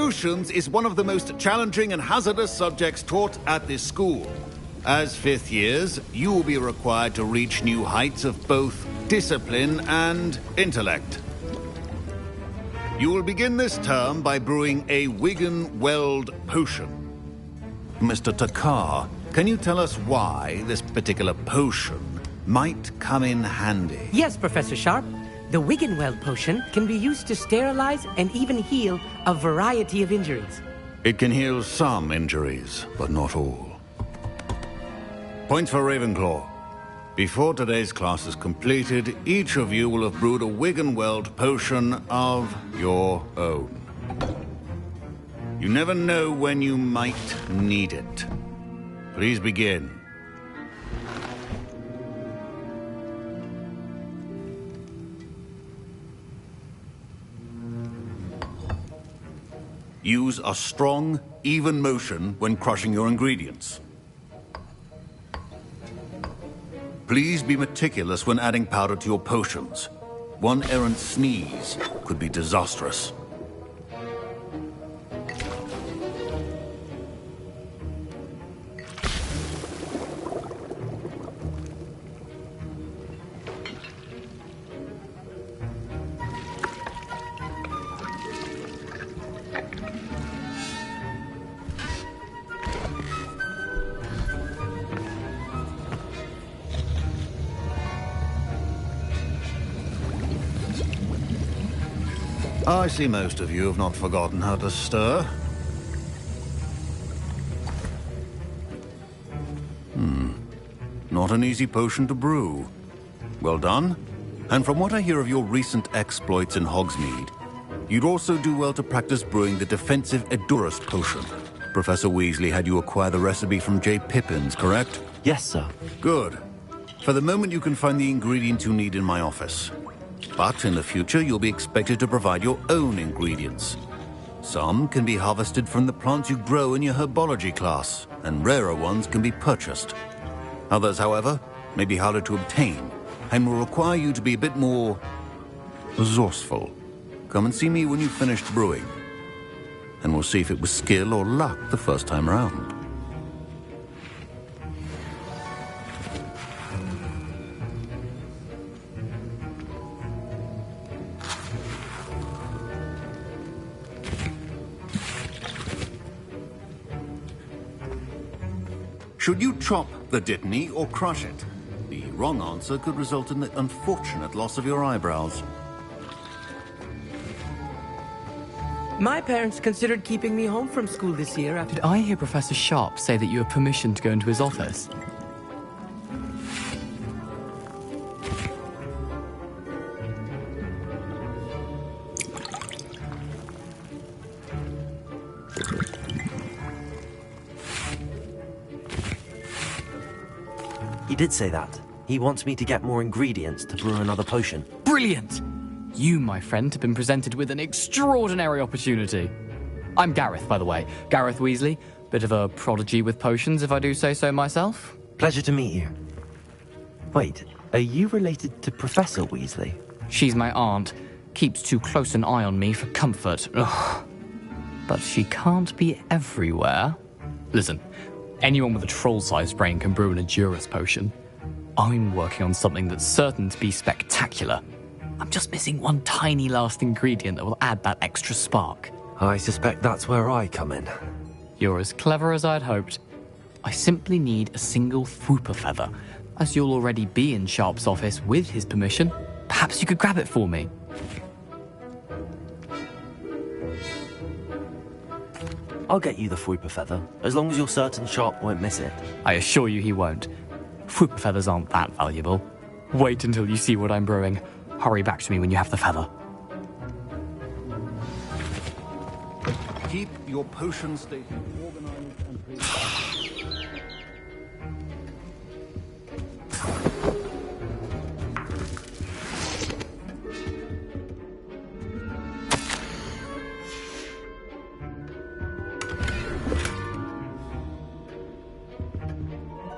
Potions is one of the most challenging and hazardous subjects taught at this school. As fifth years, you will be required to reach new heights of both discipline and intellect. You will begin this term by brewing a Wigan-Weld potion. Mr. Takar, can you tell us why this particular potion might come in handy? Yes, Professor Sharp. The Wigan-Weld potion can be used to sterilize and even heal a variety of injuries. It can heal some injuries, but not all. Points for Ravenclaw. Before today's class is completed, each of you will have brewed a Wigan-Weld potion of your own. You never know when you might need it. Please begin. Use a strong, even motion when crushing your ingredients. Please be meticulous when adding powder to your potions. One errant sneeze could be disastrous. I see most of you have not forgotten how to stir. Not an easy potion to brew. Well done. And from what I hear of your recent exploits in Hogsmeade, you'd also do well to practice brewing the defensive Edurus potion. Professor Weasley had you acquire the recipe from J. Pippins, correct? Yes, sir. Good. For the moment, you can find the ingredients you need in my office. But in the future, you'll be expected to provide your own ingredients. Some can be harvested from the plants you grow in your herbology class, and rarer ones can be purchased. Others, however, may be harder to obtain, and will require you to be a bit more resourceful. Come and see me when you've finished brewing, and we'll see if it was skill or luck the first time around. Should you chop the Dittany or crush it? The wrong answer could result in the unfortunate loss of your eyebrows. My parents considered keeping me home from school this year after... Did I hear Professor Sharp say that you have permission to go into his office? He did say that. He wants me to get more ingredients to brew another potion. Brilliant! You, my friend, have been presented with an extraordinary opportunity. I'm Gareth, by the way. Gareth Weasley. Bit of a prodigy with potions, if I do say so myself. Pleasure to meet you. Wait, are you related to Professor Weasley? She's my aunt. Keeps too close an eye on me for comfort. Ugh. But she can't be everywhere. Listen, anyone with a troll-sized brain can brew an Edurus potion. I'm working on something that's certain to be spectacular. I'm just missing one tiny last ingredient that will add that extra spark. I suspect that's where I come in. You're as clever as I'd hoped. I simply need a single Fwooper feather. As you'll already be in Sharp's office with his permission, perhaps you could grab it for me. I'll get you the Fwooper feather, as long as you're certain Sharp won't miss it. I assure you he won't. Fwooper feathers aren't that valuable. Wait until you see what I'm brewing. Hurry back to me when you have the feather. Keep your potion station organized and prepared.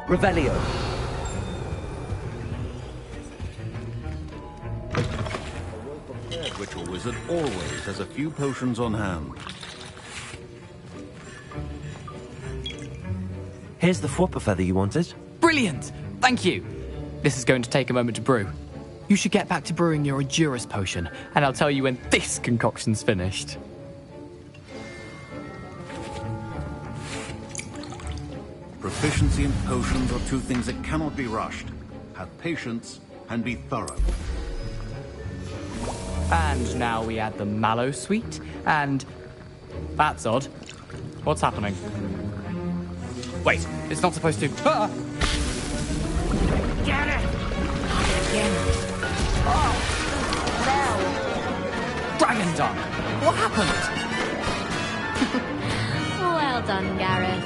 Revelio. Ritual wizard always has a few potions on hand. Here's the Fwopper feather you wanted. Brilliant! Thank you! This is going to take a moment to brew. You should get back to brewing your Endurus potion, and I'll tell you when this concoction's finished. Proficiency in potions are two things that cannot be rushed. Have patience and be thorough. And now we add the mallow sweet, and... That's odd. What's happening? Wait, it's not supposed to... Ah! Get it! Again. Oh! No! Dragon Dung! What happened? Well done, Gareth.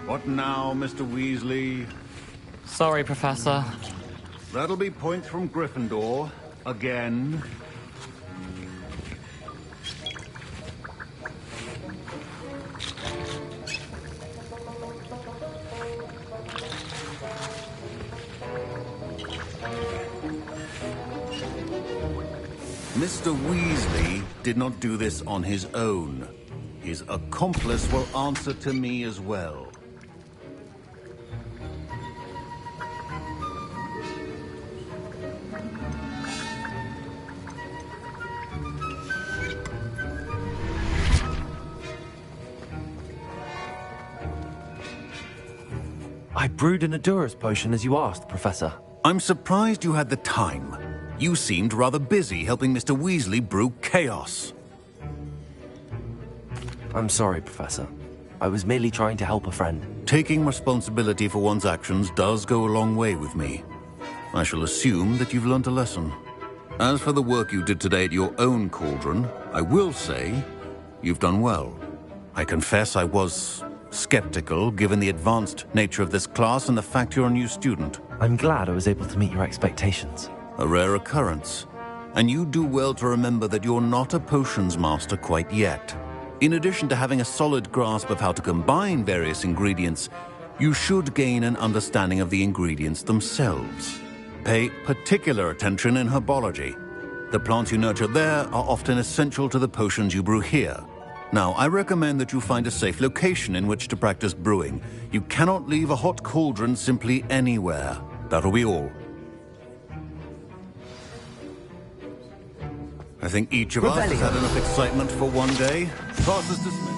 What now, Mr. Weasley? Sorry, Professor. That'll be points from Gryffindor. Again. Mr. Weasley did not do this on his own. His accomplice will answer to me as well. I brewed an Endurus potion as you asked, Professor. I'm surprised you had the time. You seemed rather busy helping Mr. Weasley brew chaos. I'm sorry, Professor. I was merely trying to help a friend. Taking responsibility for one's actions does go a long way with me. I shall assume that you've learnt a lesson. As for the work you did today at your own cauldron, I will say you've done well. I confess I was skeptical, given the advanced nature of this class and the fact you're a new student. I'm glad I was able to meet your expectations. A rare occurrence. And you do well to remember that you're not a potions master quite yet. In addition to having a solid grasp of how to combine various ingredients, you should gain an understanding of the ingredients themselves. Pay particular attention in herbology. The plants you nurture there are often essential to the potions you brew here. Now, I recommend that you find a safe location in which to practice brewing. You cannot leave a hot cauldron simply anywhere. That'll be all. I think each of us has had enough excitement for one day. Class is dismissed.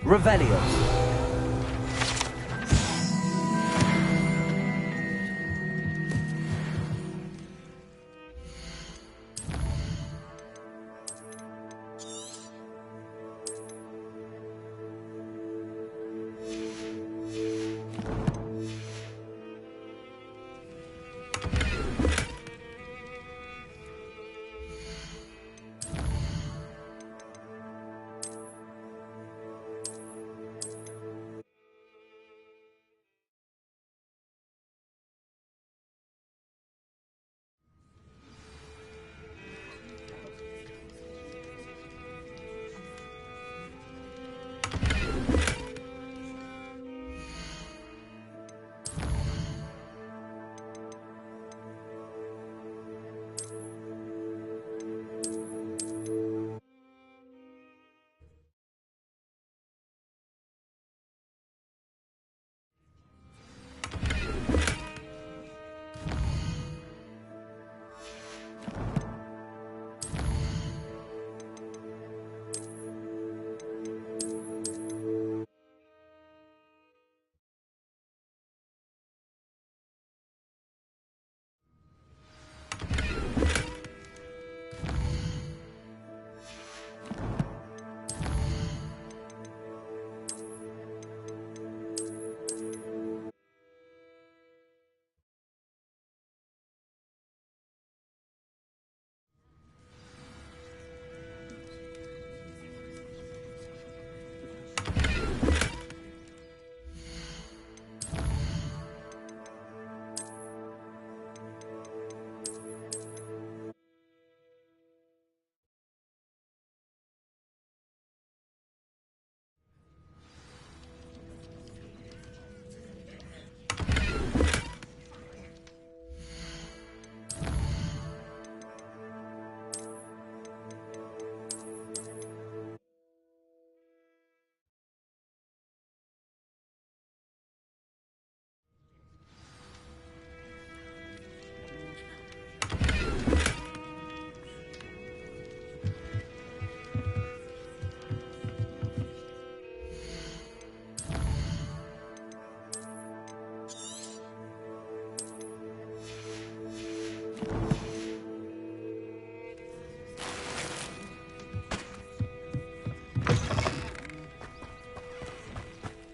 Revelio.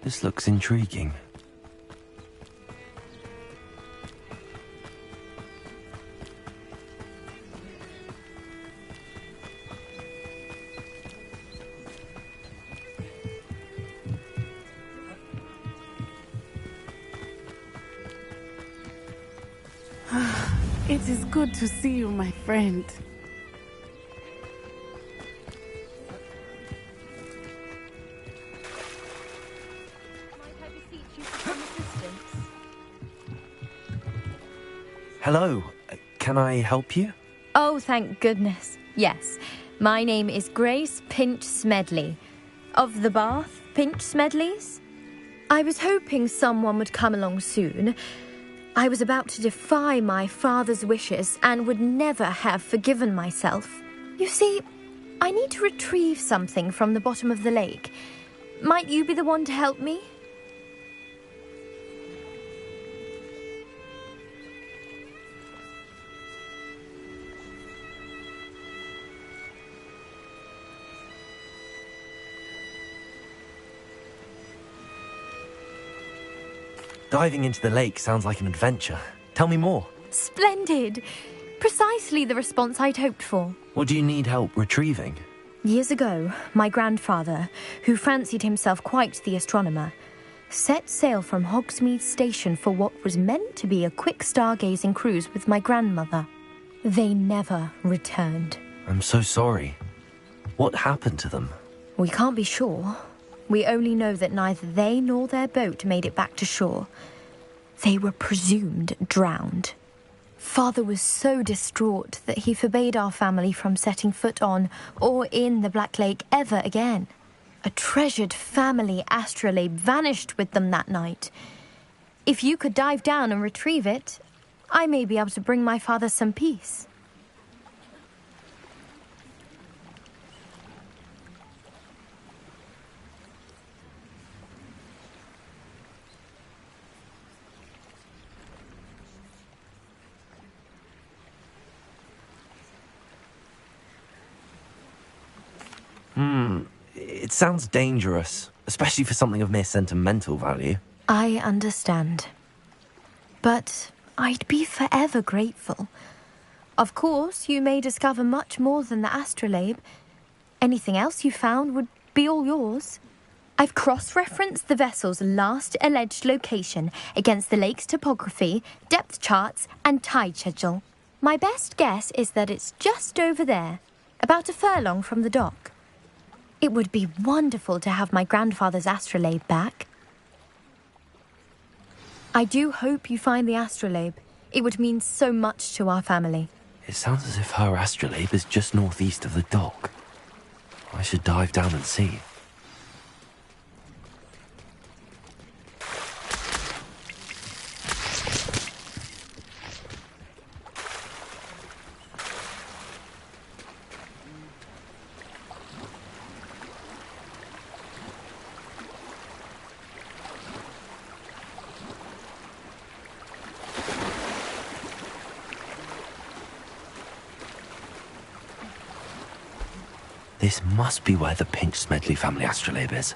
This looks intriguing. It is good to see you, my friend. Hello, can I help you? Oh, thank goodness. Yes. My name is Grace Pinch Smedley. Of the Bath Pinch Smedleys? I was hoping someone would come along soon. I was about to defy my father's wishes and would never have forgiven myself. You see, I need to retrieve something from the bottom of the lake. Might you be the one to help me? Diving into the lake sounds like an adventure. Tell me more. Splendid! Precisely the response I'd hoped for. What do you need help retrieving? Years ago, my grandfather, who fancied himself quite the astronomer, set sail from Hogsmeade Station for what was meant to be a quick stargazing cruise with my grandmother. They never returned. I'm so sorry. What happened to them? We can't be sure. We only know that neither they nor their boat made it back to shore. They were presumed drowned. Father was so distraught that he forbade our family from setting foot on or in the Black Lake ever again. A treasured family astrolabe vanished with them that night. If you could dive down and retrieve it, I may be able to bring my father some peace. It sounds dangerous, especially for something of mere sentimental value. I understand. But I'd be forever grateful. Of course, you may discover much more than the astrolabe. Anything else you found would be all yours. I've cross-referenced the vessel's last alleged location against the lake's topography, depth charts, and tide schedule. My best guess is that it's just over there, about a furlong from the dock. It would be wonderful to have my grandfather's astrolabe back. I do hope you find the astrolabe. It would mean so much to our family. It sounds as if her astrolabe is just northeast of the dock. I should dive down and see. This must be where the Pinch Smedley family astrolabe is.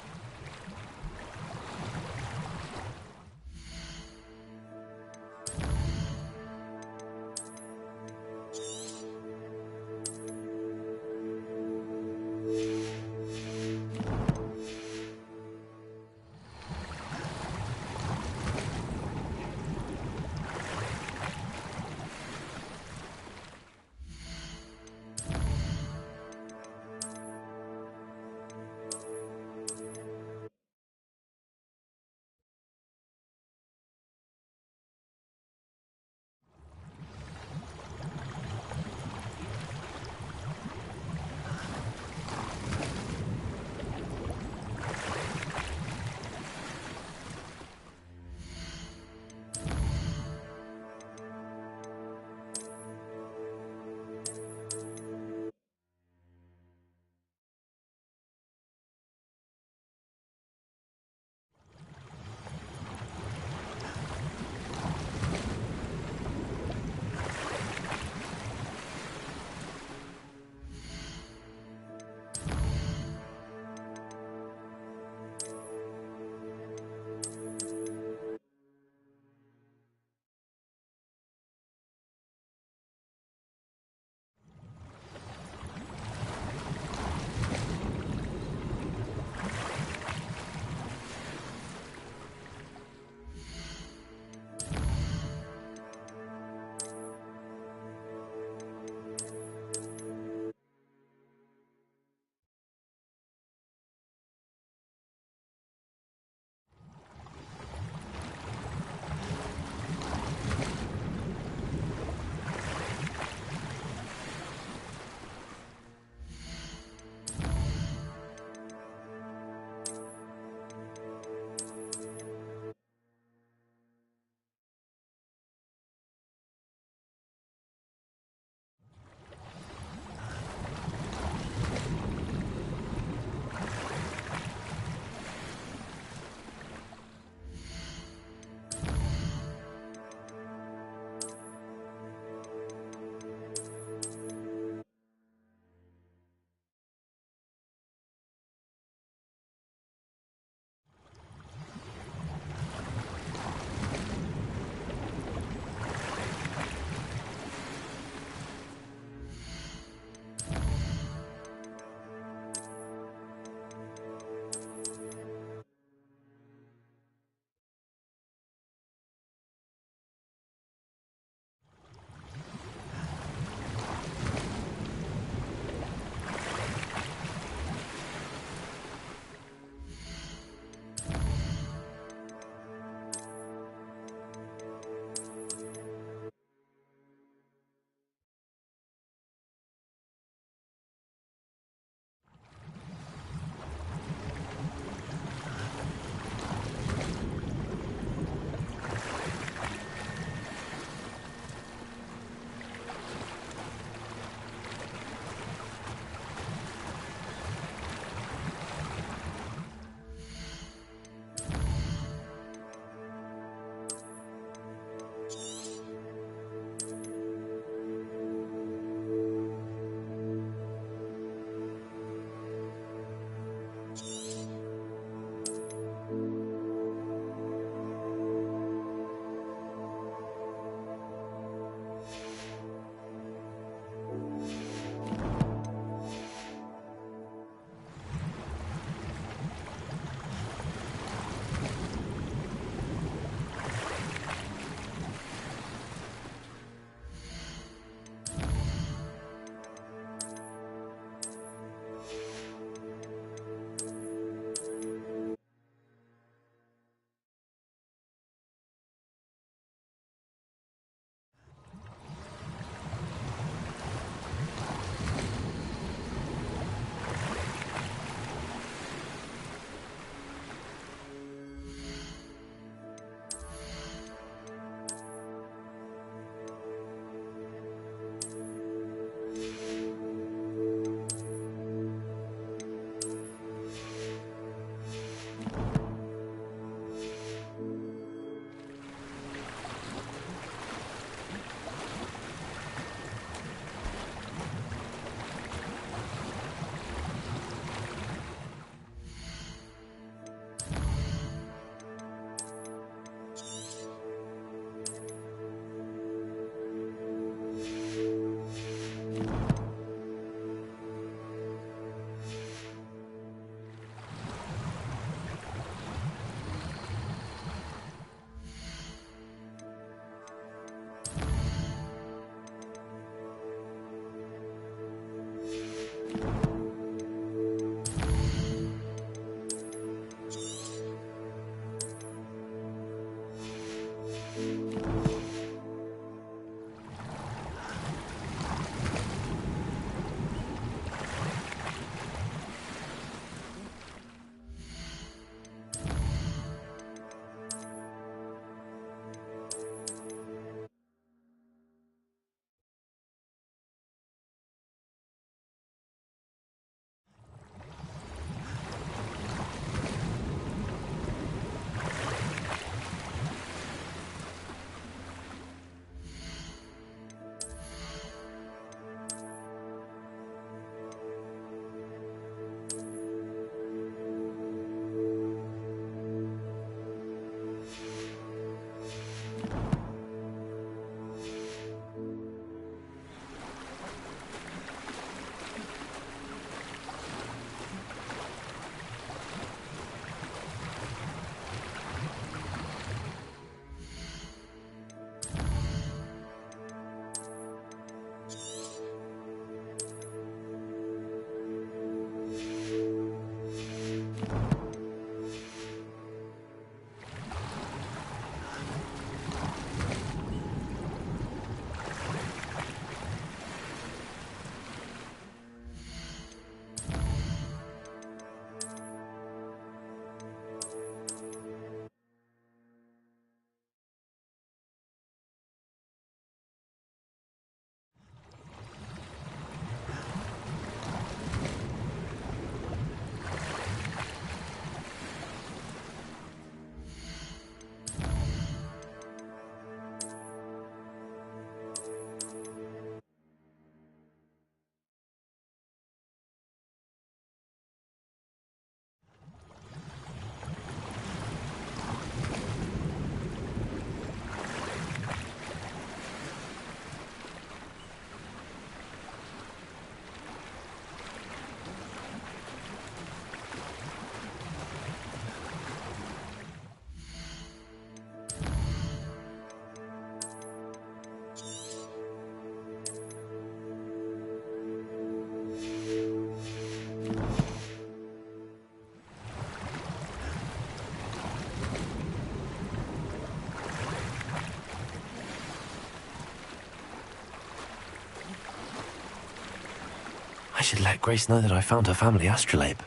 should let Grace know that I found her family astrolabe.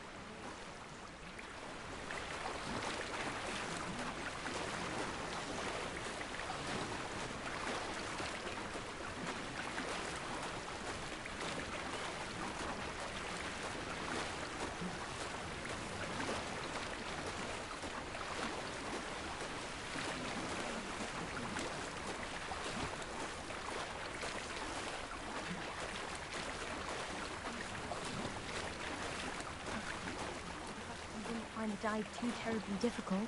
The dive too terribly difficult.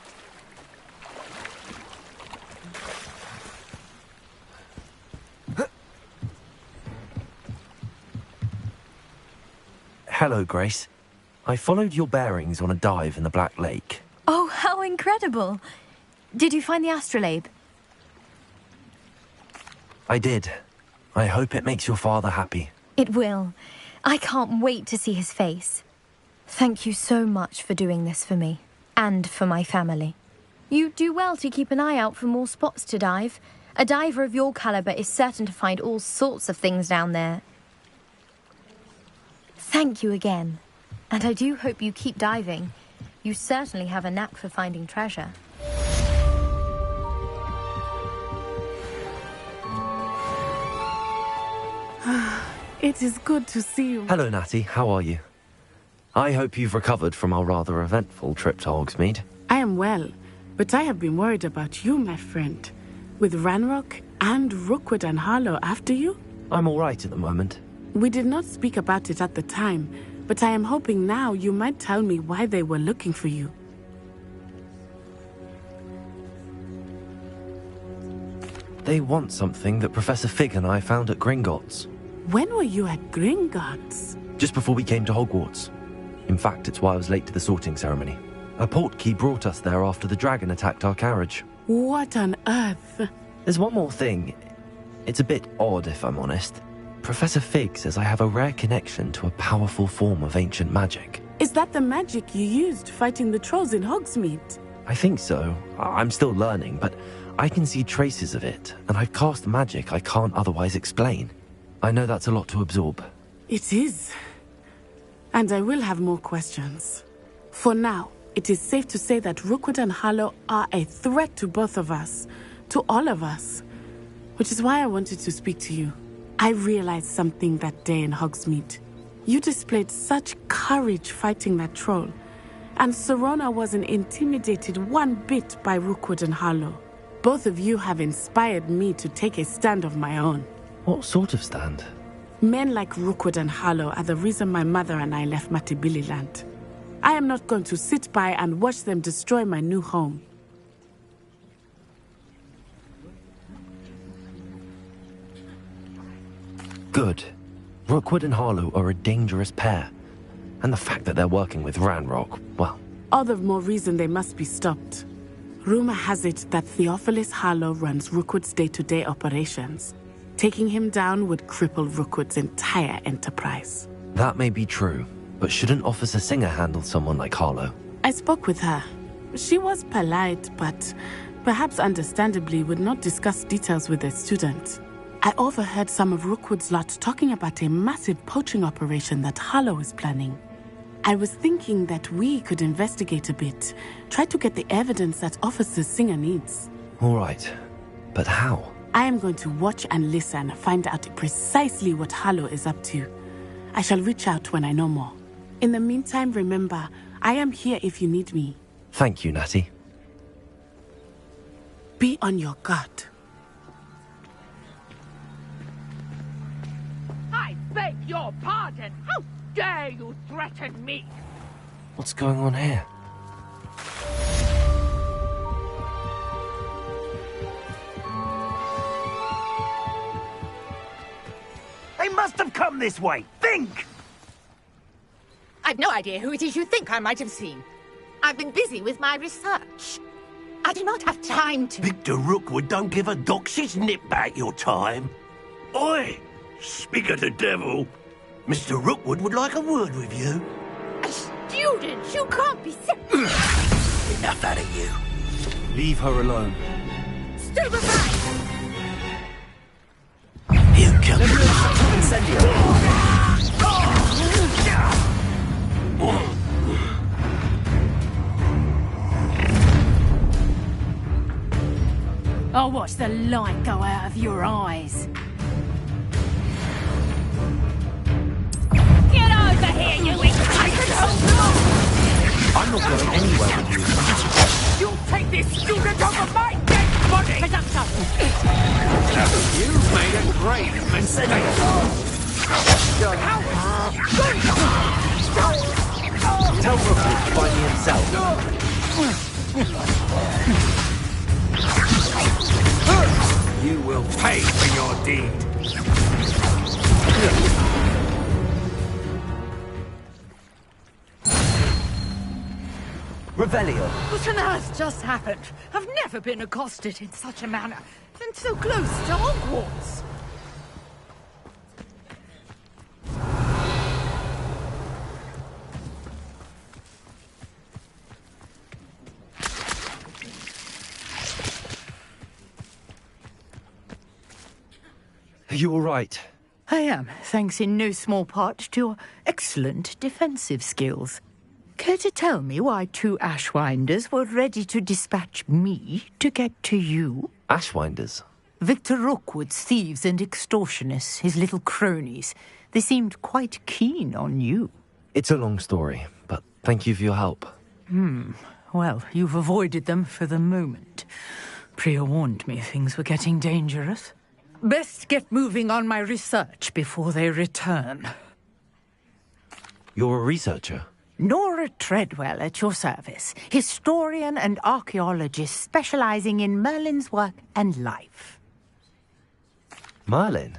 Hello, Grace. I followed your bearings on a dive in the Black Lake. Oh, how incredible! Did you find the astrolabe? I did. I hope it makes your father happy. It will. I can't wait to see his face. Thank you so much for doing this for me, and for my family. You do well to keep an eye out for more spots to dive. A diver of your caliber is certain to find all sorts of things down there. Thank you again. And I do hope you keep diving. You certainly have a knack for finding treasure. It is good to see you. Hello, Natty. How are you? I hope you've recovered from our rather eventful trip to Hogsmeade. I am well, but I have been worried about you, my friend. With Ranrock and Rookwood and Harlow after you? I'm all right at the moment. We did not speak about it at the time, but I am hoping now you might tell me why they were looking for you. They want something that Professor Fig and I found at Gringotts. When were you at Gringotts? Just before we came to Hogwarts. In fact, it's why I was late to the sorting ceremony. A portkey brought us there after the dragon attacked our carriage. What on earth? There's one more thing. It's a bit odd, if I'm honest. Professor Fig says I have a rare connection to a powerful form of ancient magic. Is that the magic you used fighting the trolls in Hogsmeade? I think so. I'm still learning, but I can see traces of it, and I've cast magic I can't otherwise explain. I know that's a lot to absorb. It is. And I will have more questions. For now, it is safe to say that Rookwood and Harlow are a threat to both of us, to all of us. Which is why I wanted to speak to you. I realized something that day in Hogsmeade. You displayed such courage fighting that troll, and Serona wasn't intimidated one bit by Rookwood and Harlow. Both of you have inspired me to take a stand of my own. What sort of stand? Men like Rookwood and Harlow are the reason my mother and I left Matibili land. I am not going to sit by and watch them destroy my new home. Good. Rookwood and Harlow are a dangerous pair. And the fact that they're working with Ranrock, well... All the more reason they must be stopped. Rumor has it that Theophilus Harlow runs Rookwood's day-to-day operations. Taking him down would cripple Rookwood's entire enterprise. That may be true, but shouldn't Officer Singer handle someone like Harlow? I spoke with her. She was polite, but perhaps understandably would not discuss details with a student. I overheard some of Rookwood's lot talking about a massive poaching operation that Harlow is planning. I was thinking that we could investigate a bit, try to get the evidence that Officer Singer needs. All right, but how? I am going to watch and listen, find out precisely what Harlow is up to. I shall reach out when I know more. In the meantime, remember, I am here if you need me. Thank you, Natty. Be on your guard. I beg your pardon! How dare you threaten me? What's going on here? They must have come this way. Think! I've no idea who it is you think I might have seen. I've been busy with my research. I do not have time to... Victor Rookwood don't give a doxy's nip back your time. Oi! Speak of the devil. Mr. Rookwood would like a word with you. A student? You can't be... Enough out of you. Leave her alone. Stupefy! You come. Incendio! I'll watch the light go out of your eyes. Get over here, you I'm not going anywhere with you. You'll take this student over my dead body! You've made a great mistake. Tell Rookwood to find me himself. You will pay for your deed. Revelio. What on earth just happened? I've never been accosted in such a manner, and so close to Hogwarts. Are you all right? I am, thanks in no small part to your excellent defensive skills. Care to tell me why 2 Ashwinders were ready to dispatch me to get to you? Ashwinders? Victor Rookwood's thieves and extortionists, his little cronies. They seemed quite keen on you. It's a long story, but thank you for your help. Well, you've avoided them for the moment. Priya warned me things were getting dangerous. Best get moving on my research before they return. You're a researcher? Nora Treadwell at your service, historian and archaeologist specializing in Merlin's work and life. Merlin?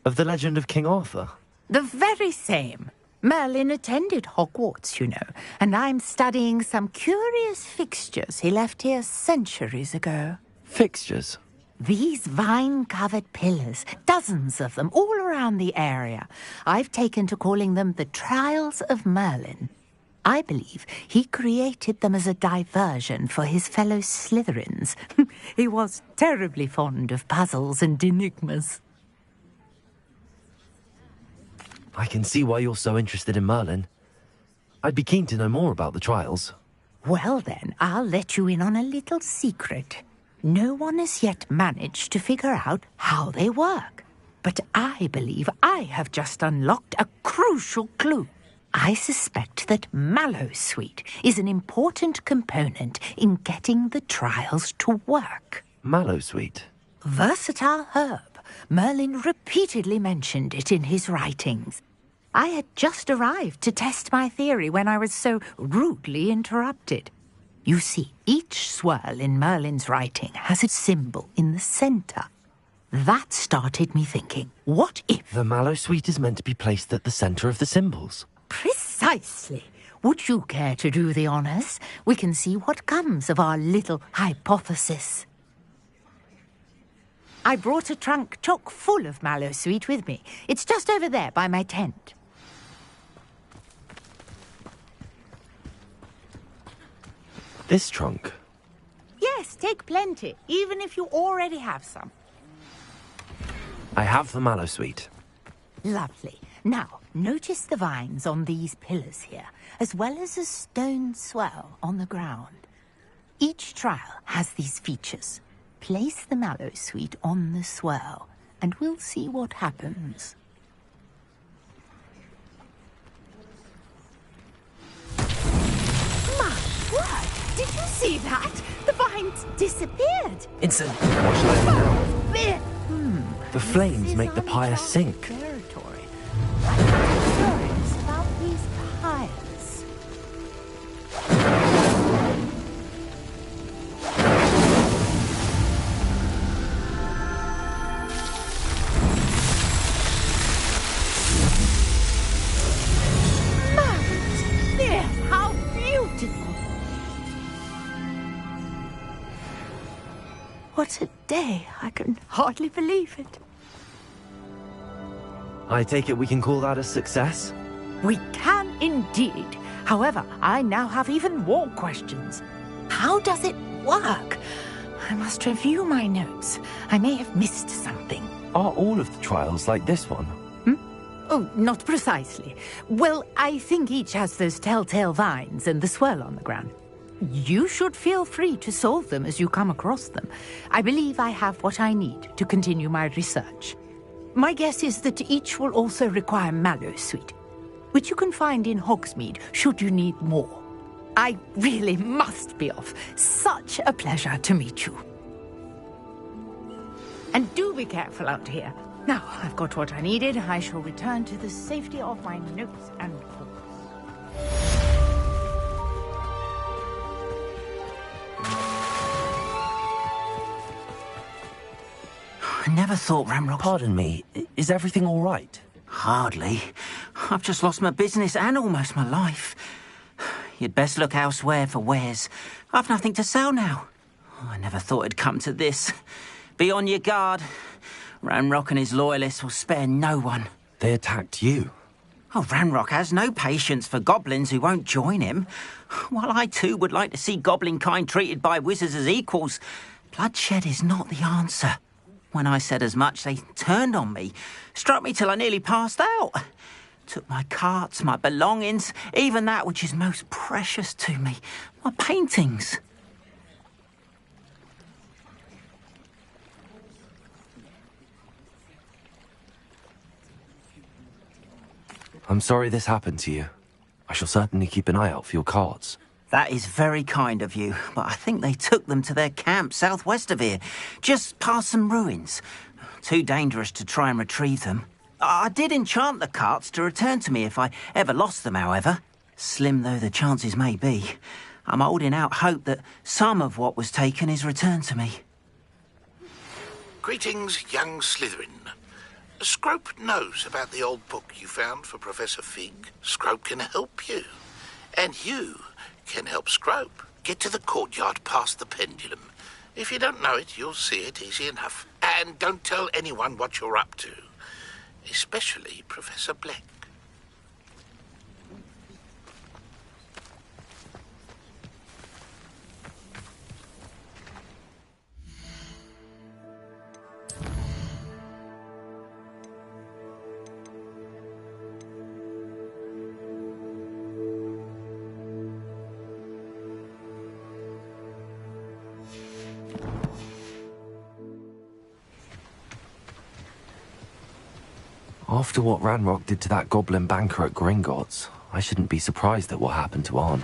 Of the legend of King Arthur? The very same. Merlin attended Hogwarts, you know, and I'm studying some curious fixtures he left here centuries ago. Fixtures? These vine-covered pillars, dozens of them, all around the area. I've taken to calling them the Trials of Merlin. I believe he created them as a diversion for his fellow Slytherins. He was terribly fond of puzzles and enigmas. I can see why you're so interested in Merlin. I'd be keen to know more about the trials. Well then, I'll let you in on a little secret. No one has yet managed to figure out how they work. But I believe I have just unlocked a crucial clue. I suspect that Mallowsweet is an important component in getting the trials to work. Mallowsweet? Versatile herb. Merlin repeatedly mentioned it in his writings. I had just arrived to test my theory when I was so rudely interrupted. You see, each swirl in Merlin's writing has a symbol in the center. That started me thinking, what if... The Mallowsweet is meant to be placed at the center of the symbols. Precisely. Would you care to do the honors? We can see what comes of our little hypothesis. I brought a trunk chock full of Mallowsweet with me. It's just over there by my tent. This trunk? Yes, take plenty, even if you already have some. I have the Mallowsweet. Lovely. Now, notice the vines on these pillars here, as well as a stone swell on the ground. Each trial has these features. Place the Mallowsweet on the swell, and we'll see what happens. My word! Did you see that? The vines disappeared. Instant. What shall I do now? There. The flames make the pyre sink. Territory. I'm curious about these pyres. There, how beautiful! What a day! I can hardly believe it. I take it we can call that a success? We can indeed. However, I now have even more questions. How does it work? I must review my notes. I may have missed something. Are all of the trials like this one? Oh, not precisely. Well, I think each has those telltale vines and the swirl on the ground. You should feel free to solve them as you come across them. I believe I have what I need to continue my research. My guess is that each will also require mallowsweet, which you can find in Hogsmeade should you need more. I really must be off. Such a pleasure to meet you. And do be careful out here. Now, I've got what I needed. I shall return to the safety of my notes and books. I never thought Ramrock... Pardon me, is everything all right? Hardly. I've just lost my business and almost my life. You'd best look elsewhere for wares. I've nothing to sell now. I never thought it'd come to this. Be on your guard. Ranrock and his loyalists will spare no one. They attacked you? Oh, Ranrock has no patience for goblins who won't join him. While I too would like to see goblin kind treated by wizards as equals, bloodshed is not the answer. When I said as much, they turned on me, struck me till I nearly passed out. Took my carts, my belongings, even that which is most precious to me, my paintings. I'm sorry this happened to you. I shall certainly keep an eye out for your cards. That is very kind of you, but I think they took them to their camp southwest of here, just past some ruins. Too dangerous to try and retrieve them. I did enchant the carts to return to me if I ever lost them, however. Slim though the chances may be, I'm holding out hope that some of what was taken is returned to me. Greetings, young Slytherin. Scrope knows about the old book you found for Professor Fig. Scrope can help you. And you can help Scrope get to the courtyard past the pendulum. If you don't know it, you'll see it easy enough. And don't tell anyone what you're up to. Especially Professor Black. After what Ranrock did to that goblin banker at Gringotts, I shouldn't be surprised at what happened to Arn.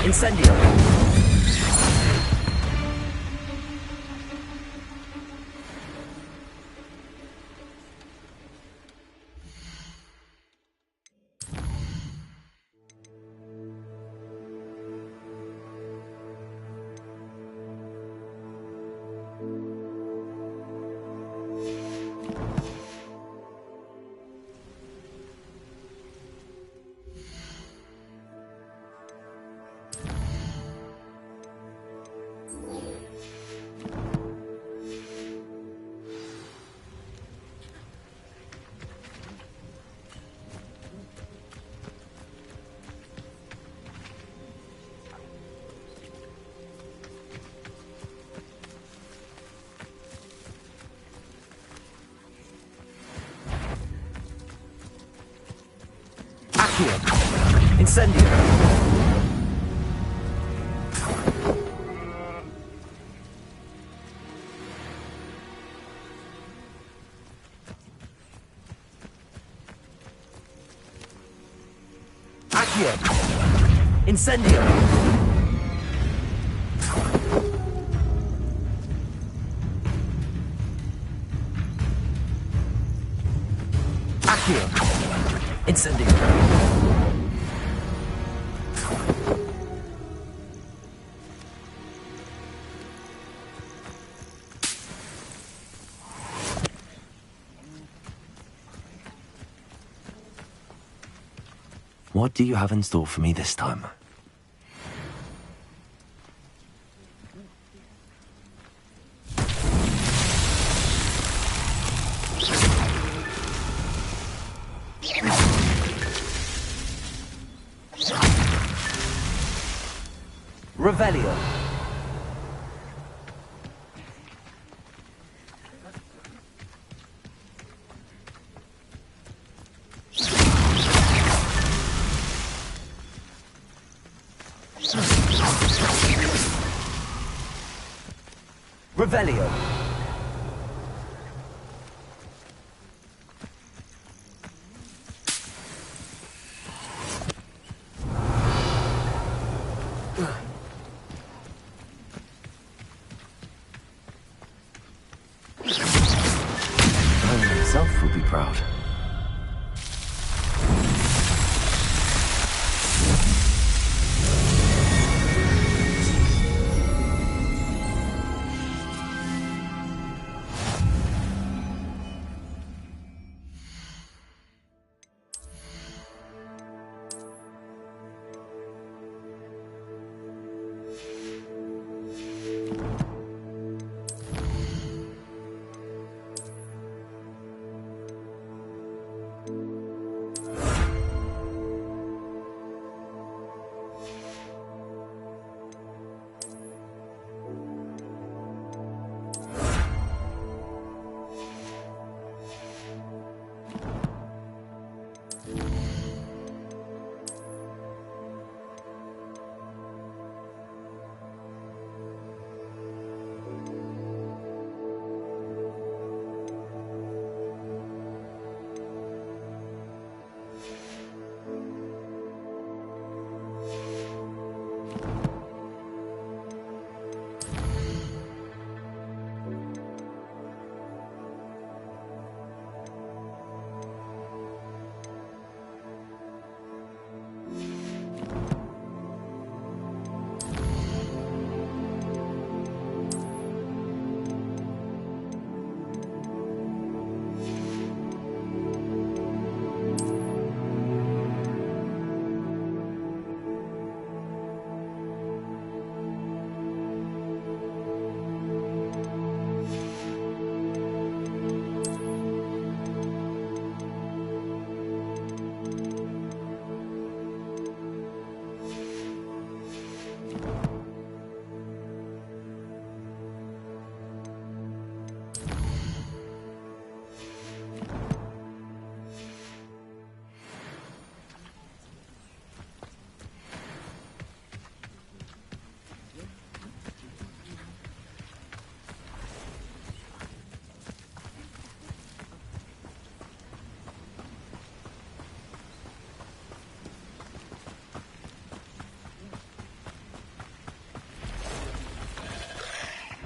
Incendio. Accio! Incendio! Accio! Incendio! Accio! Incendio! What do you have in store for me this time? Revelio. Revelio. I myself would be proud.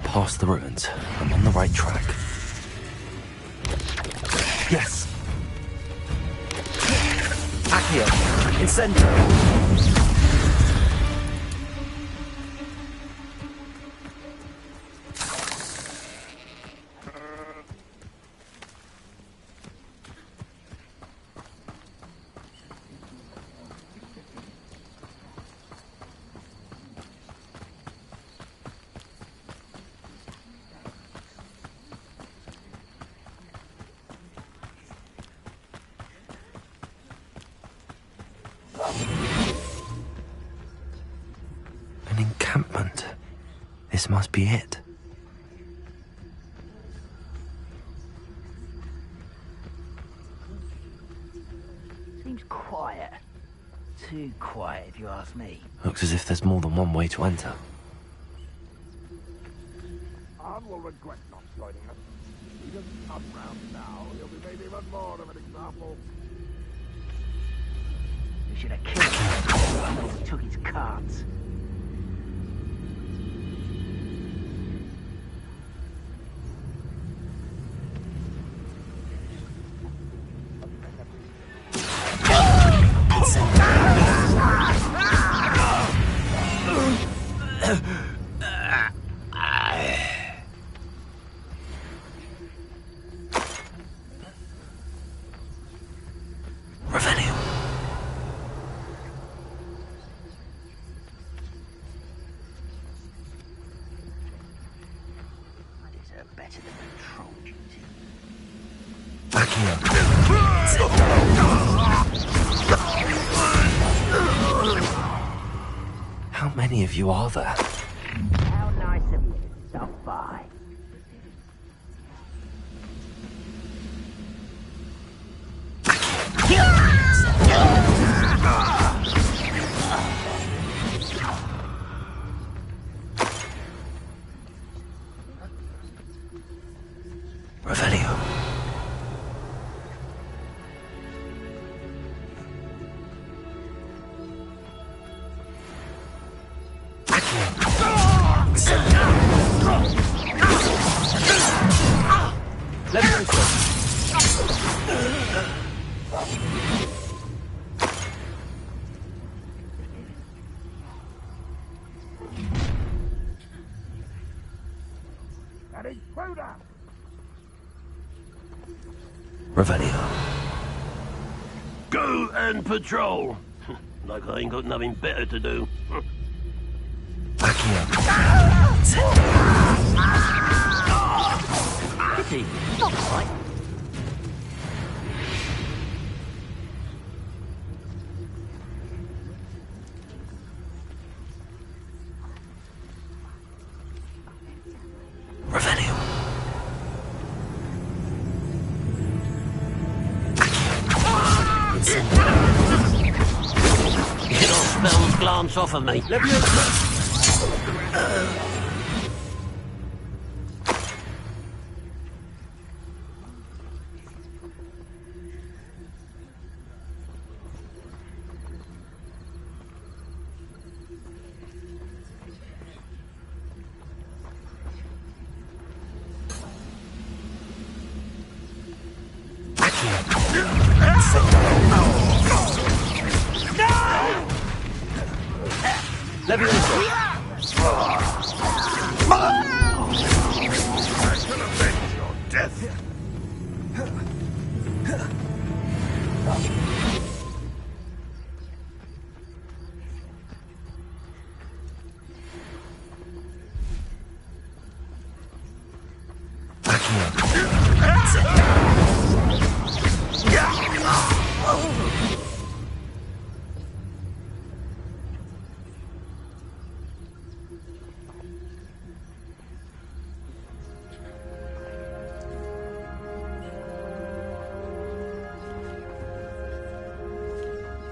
Past the ruins. I'm on the right track. Yes! Accio! Incendio! An encampment. This must be it. Seems quiet. Too quiet, if you ask me. Looks as if there's more than one way to enter. Arn will regret not joining us. He doesn't come round now. He'll be made even more of an example. We should have killed him before we took his cards. How many of you are there? How nice of you to stop by. Revelio. An intruder! Revelio. Go and patrol. Like I ain't got nothing better to do. Pity. Not quite. Revelio. Get off spells, glance off of me.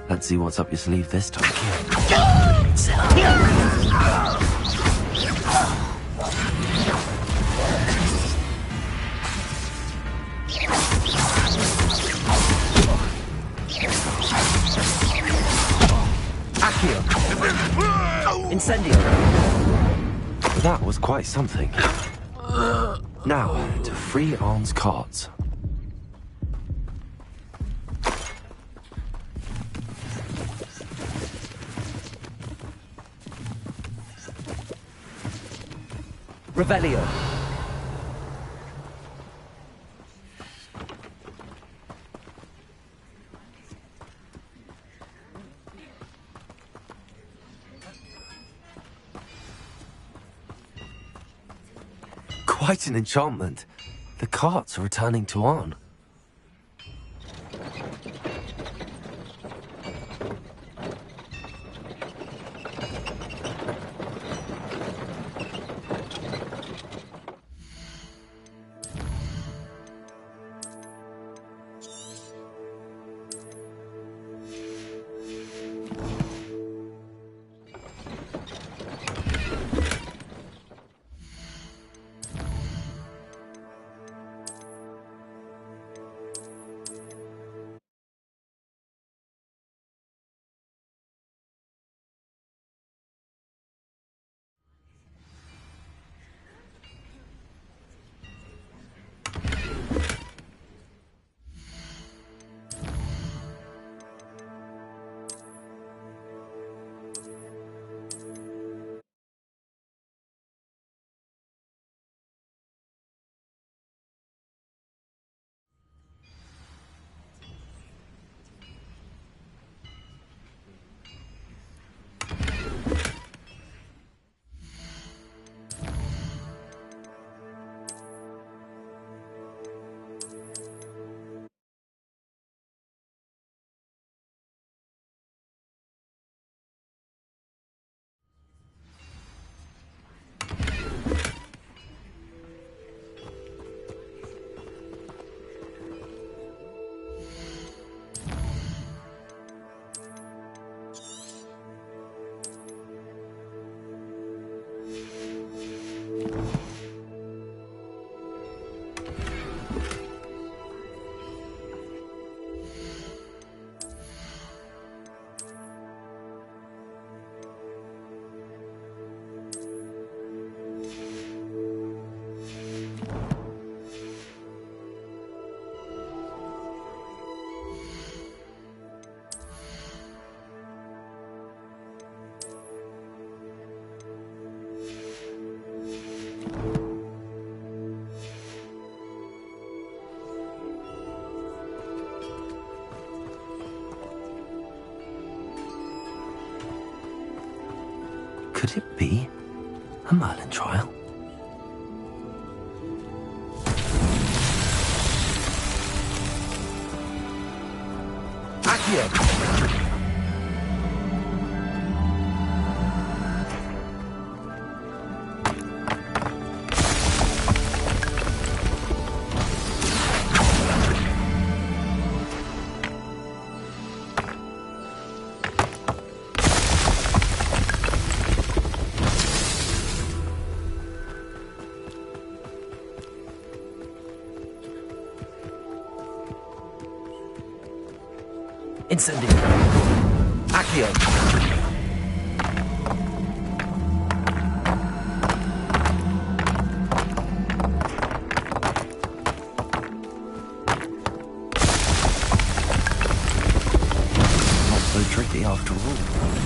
Let's see what's up your sleeve this time. Incendio. That was quite something. Now, to free Arn's cards. Revelio. Quite an enchantment. The carts are returning to Arn. Could it be a Merlin trial? Accio! Incendio. Accio. Not so tricky after all.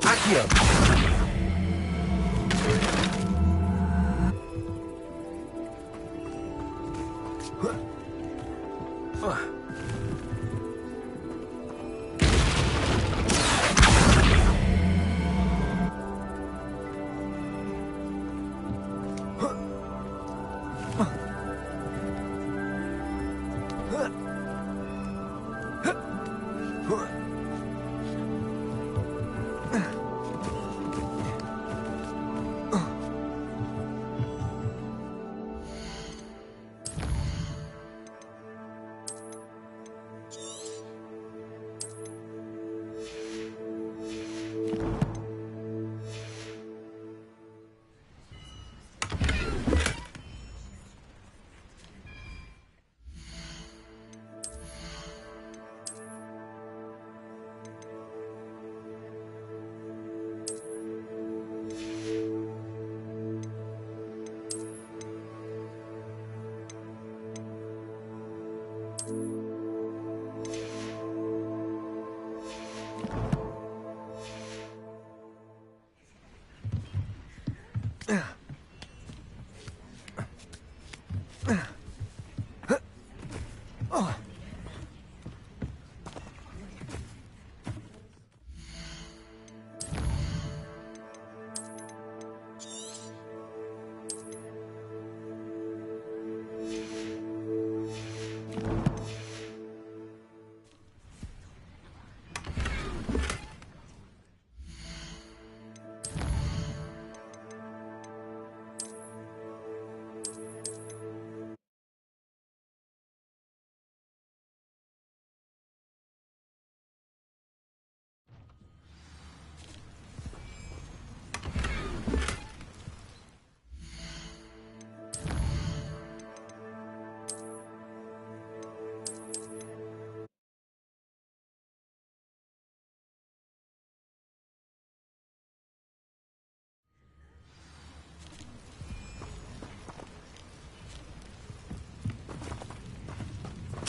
Accio!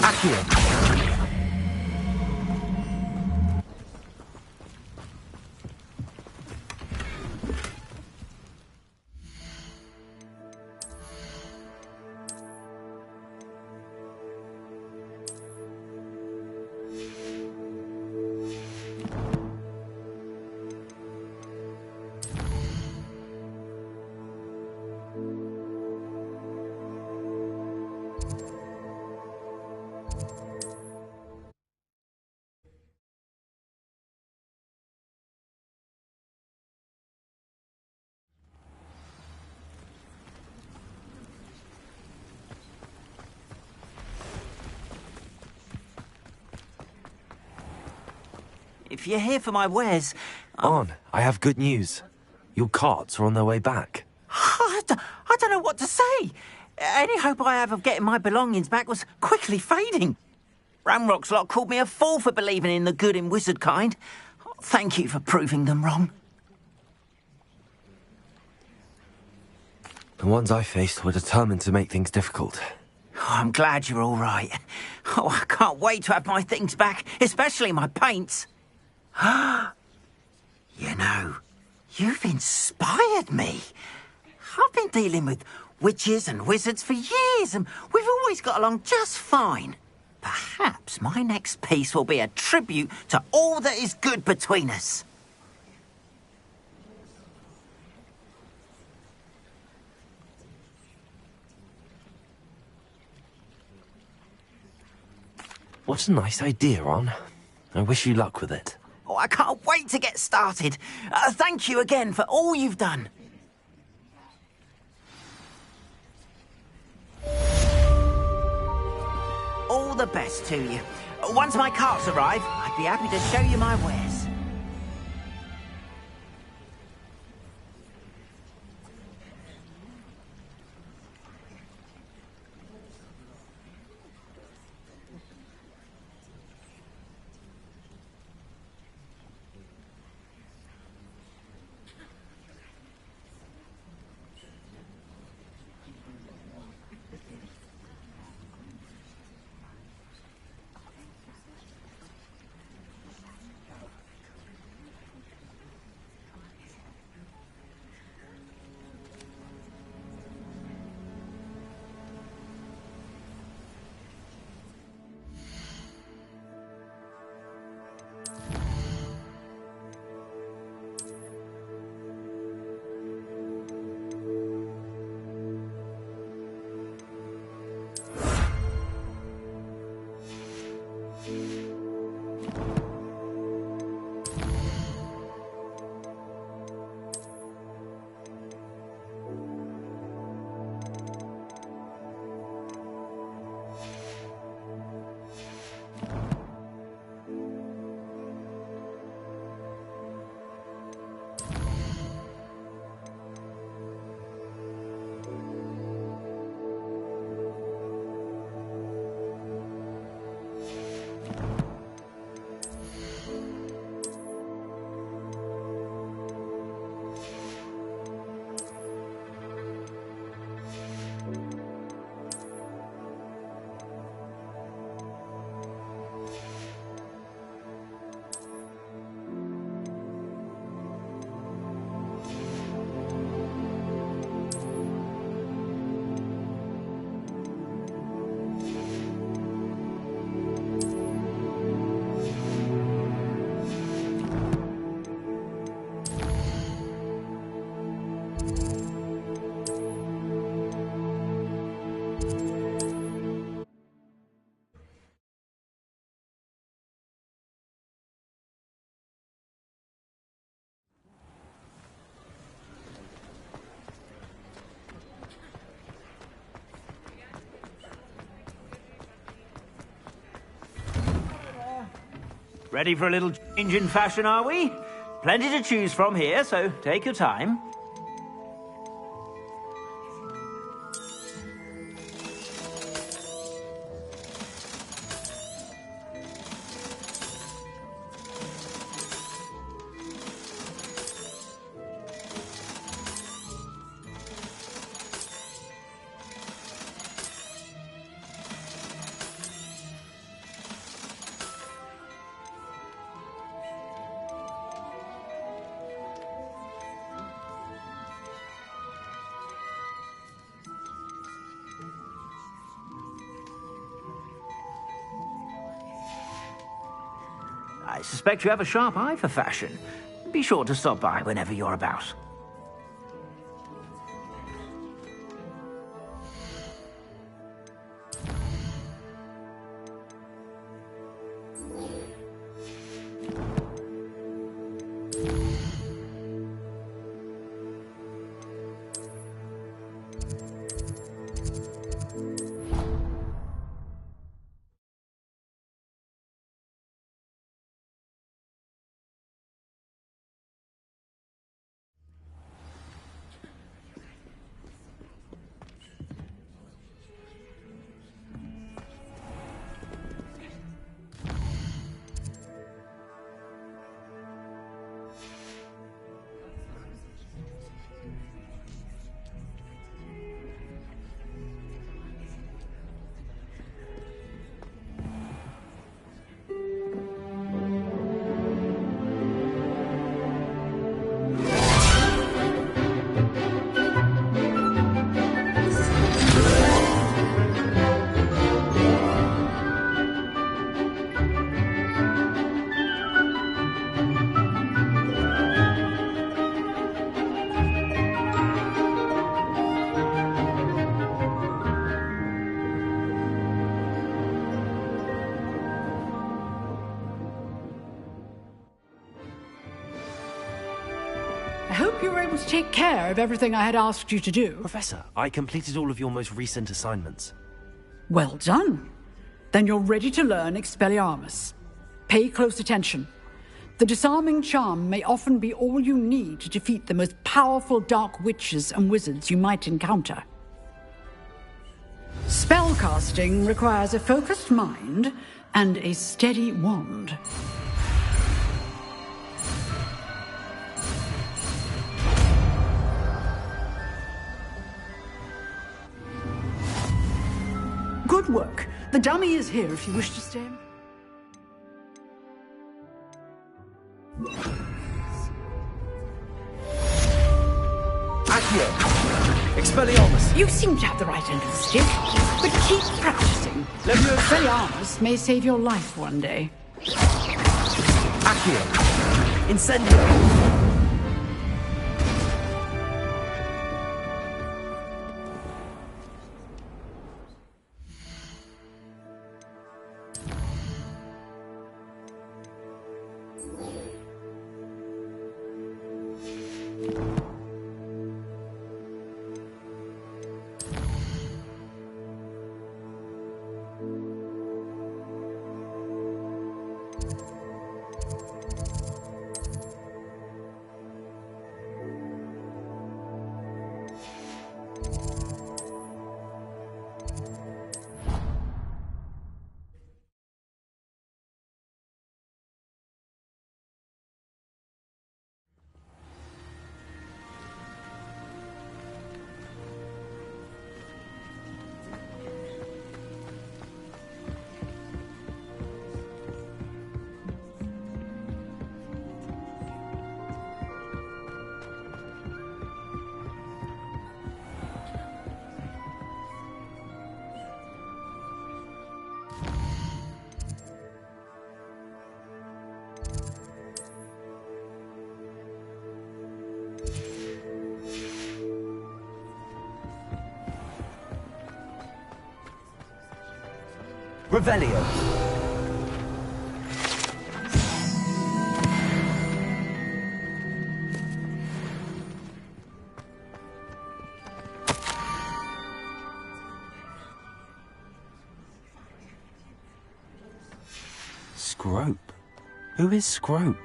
Accio! If you're here for my wares... On, I have good news. Your carts are on their way back. I don't know what to say. Any hope I have of getting my belongings back was quickly fading. Ramrock's lot called me a fool for believing in the good in wizard kind. Thank you for proving them wrong. The ones I faced were determined to make things difficult. Oh, I'm glad you're all right. Oh, I can't wait to have my things back, especially my paints. You know, you've inspired me. I've been dealing with witches and wizards for years, and we've always got along just fine. Perhaps my next piece will be a tribute to all that is good between us. What a nice idea, Ron. I wish you luck with it. Oh, I can't wait to get started. Thank you again for all you've done. All the best to you. Once my carts arrive, I'd be happy to show you my wares. Ready for a little change in fashion, are we? Plenty to choose from here, so take your time. I suspect you have a sharp eye for fashion. Be sure to stop by whenever you're about. I hope you were able to take care of everything I had asked you to do. Professor, I completed all of your most recent assignments. Well done. Then you're ready to learn Expelliarmus. Pay close attention. The disarming charm may often be all you need to defeat the most powerful dark witches and wizards you might encounter. Spellcasting requires a focused mind and a steady wand. Good work. The dummy is here if you wish to stay. Accio! Expelliarmus! You seem to have the right end of the stick, but keep practicing. Expelliarmus may save your life one day. Accio! Incendio! Revelio. Scrope. Who is Scrope?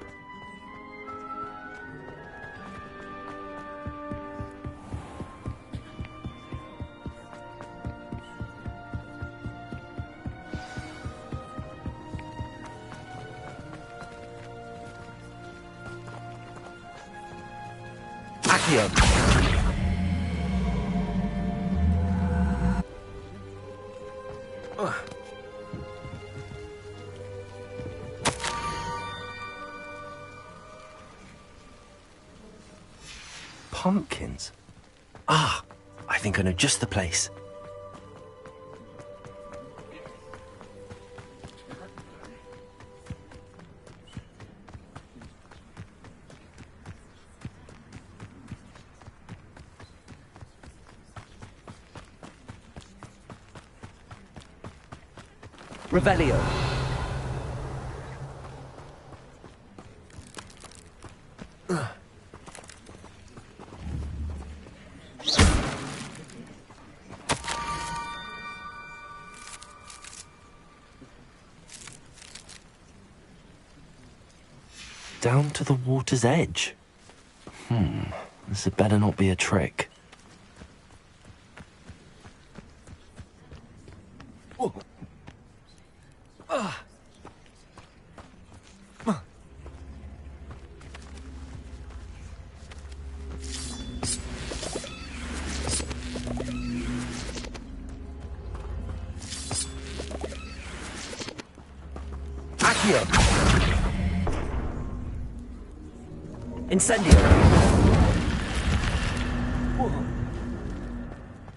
Pumpkins. Ah, I think I know just the place. Revelio. Down to the water's edge. This had better not be a trick. Incendio!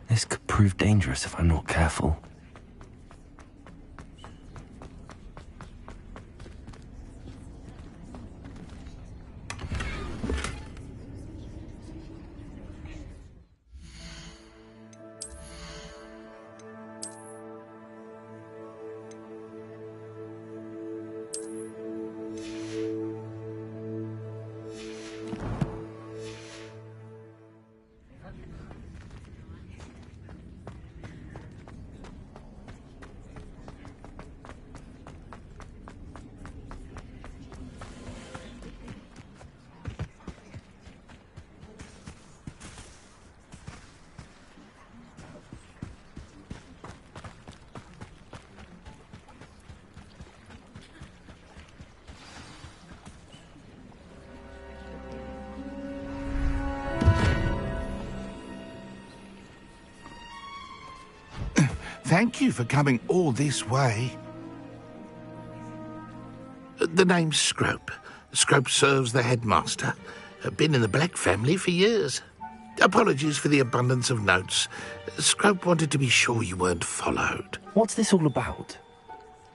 This could prove dangerous if I'm not careful. Thank you for coming all this way. The name's Scrope. Scrope serves the headmaster. Been in the Black family for years. Apologies for the abundance of notes. Scrope wanted to be sure you weren't followed. What's this all about?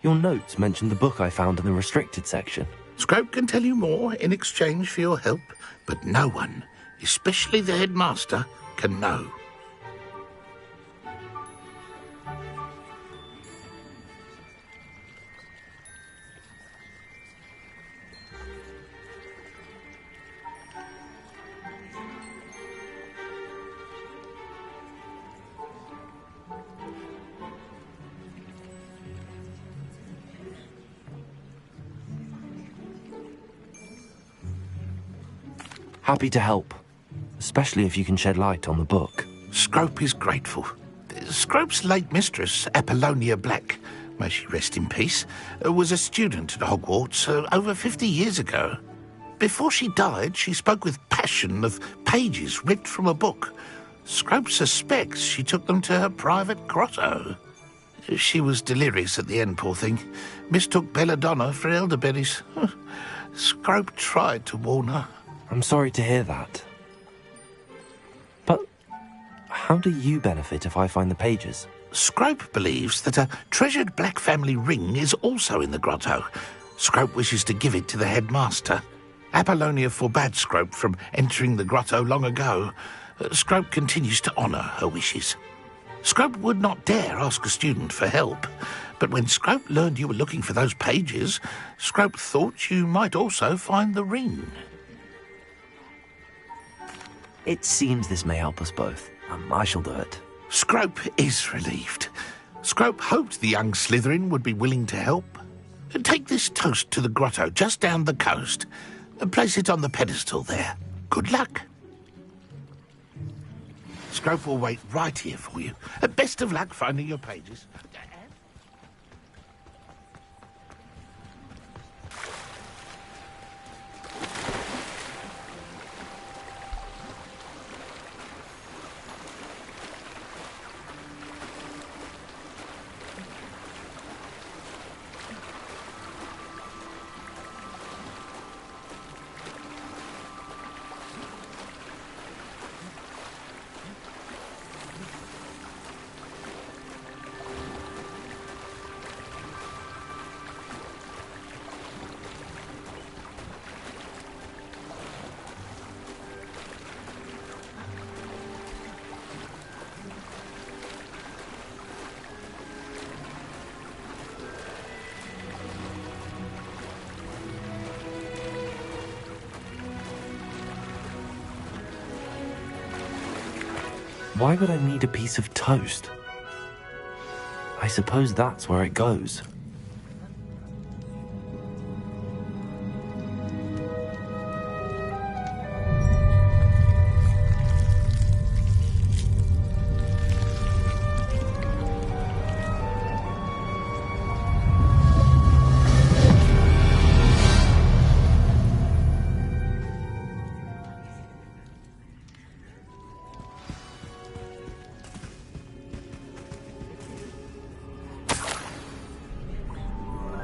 Your notes mentioned the book I found in the restricted section. Scrope can tell you more in exchange for your help, but no one, especially the headmaster, can know. Happy to help, especially if you can shed light on the book. Scrope is grateful. Scrope's late mistress, Apollonia Black, may she rest in peace, was a student at Hogwarts over 50 years ago. Before she died, she spoke with passion of pages ripped from a book. Scrope suspects she took them to her private grotto. She was delirious at the end, poor thing. Mistook belladonna for elderberries. Scrope tried to warn her. I'm sorry to hear that. But how do you benefit if I find the pages? Scrope believes that a treasured Black family ring is also in the grotto. Scrope wishes to give it to the headmaster. Apollonia forbade Scrope from entering the grotto long ago. Scrope continues to honour her wishes. Scrope would not dare ask a student for help, but when Scrope learned you were looking for those pages, Scrope thought you might also find the ring. It seems this may help us both. I shall do it. Scrope is relieved. Scrope hoped the young Slytherin would be willing to help. Take this toast to the grotto just down the coast and place it on the pedestal there. Good luck. Scrope will wait right here for you. Best of luck finding your pages. Why would I need a piece of toast? I suppose that's where it goes.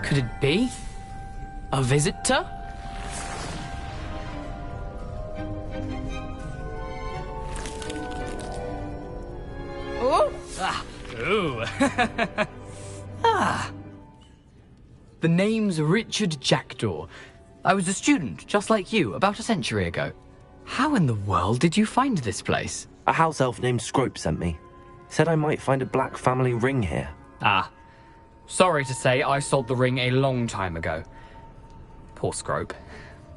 Could it be? A visitor? Oh! Ah! Ooh! Ah! The name's Richard Jackdaw. I was a student, just like you, about a century ago. How in the world did you find this place? A house elf named Scrope sent me. Said I might find a black family ring here. Ah. Sorry to say, I sold the ring a long time ago. Poor Scrope.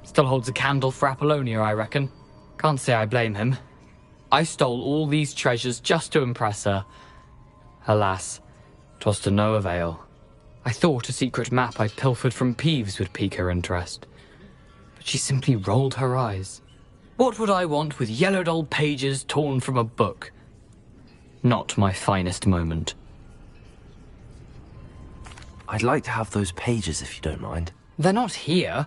Still holds a candle for Apollonia, I reckon. Can't say I blame him. I stole all these treasures just to impress her. Alas, 'twas to no avail. I thought a secret map I pilfered from Peeves would pique her interest. But she simply rolled her eyes. What would I want with yellowed old pages torn from a book? Not my finest moment. I'd like to have those pages if you don't mind. They're not here.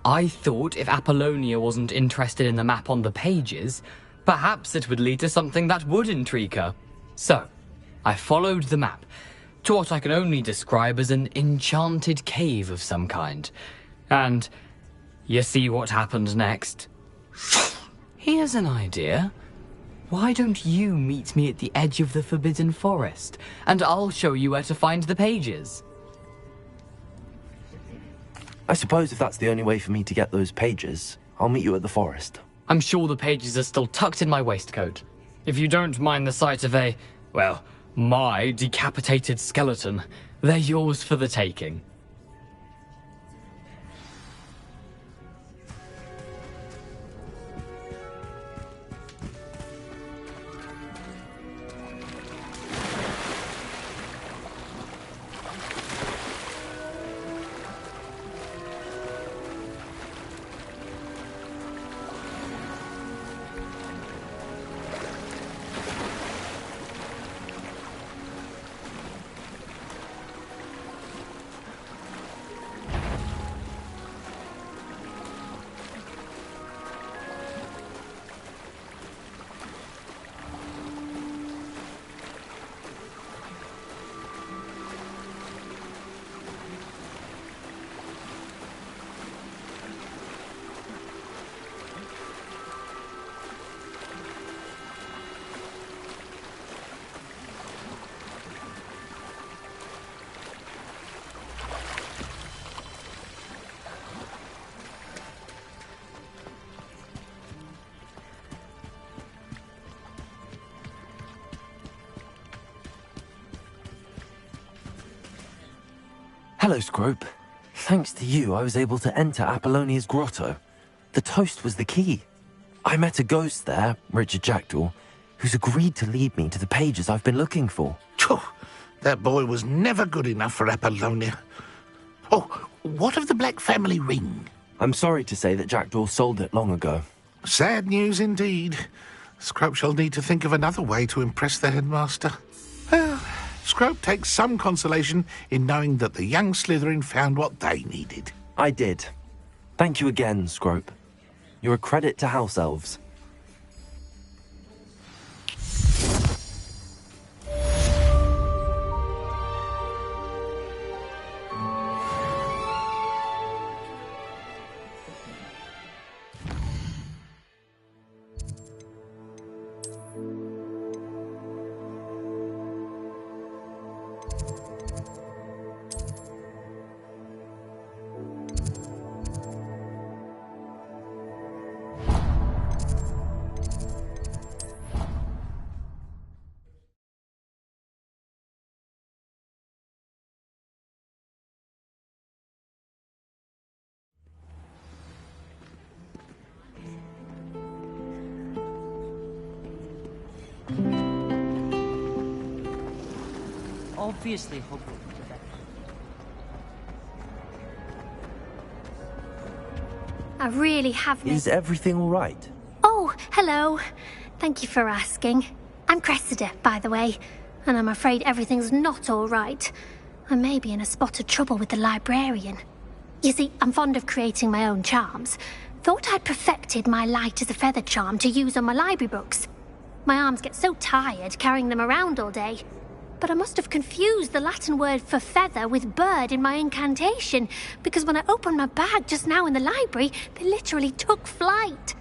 I thought if Apollonia wasn't interested in the map on the pages, perhaps it would lead to something that would intrigue her. So, I followed the map to what I can only describe as an enchanted cave of some kind. And you see what happened next? Here's an idea. Why don't you meet me at the edge of the Forbidden Forest, and I'll show you where to find the pages? I suppose if that's the only way for me to get those pages, I'll meet you at the forest. I'm sure the pages are still tucked in my waistcoat. If you don't mind the sight of my decapitated skeleton, they're yours for the taking. Hello, Scrope. Thanks to you, I was able to enter Apollonia's grotto. The toast was the key. I met a ghost there, Richard Jackdaw, who's agreed to lead me to the pages I've been looking for. That boy was never good enough for Apollonia. Oh, what of the Black family ring? I'm sorry to say that Jackdaw sold it long ago. Sad news indeed. Scrope shall need to think of another way to impress the headmaster. Well, Scrope takes some consolation in knowing that the young Slytherin found what they needed. I did. Thank you again, Scrope. You're a credit to House Elves. Obviously hopeful for the best. I really have Is everything all right? Oh, hello. Thank you for asking. I'm Cressida, by the way, and I'm afraid everything's not all right. I may be in a spot of trouble with the librarian. You see, I'm fond of creating my own charms. Thought I'd perfected my light as a feather charm to use on my library books. My arms get so tired carrying them around all day. But I must have confused the Latin word for feather with bird in my incantation, because when I opened my bag just now in the library, they literally took flight.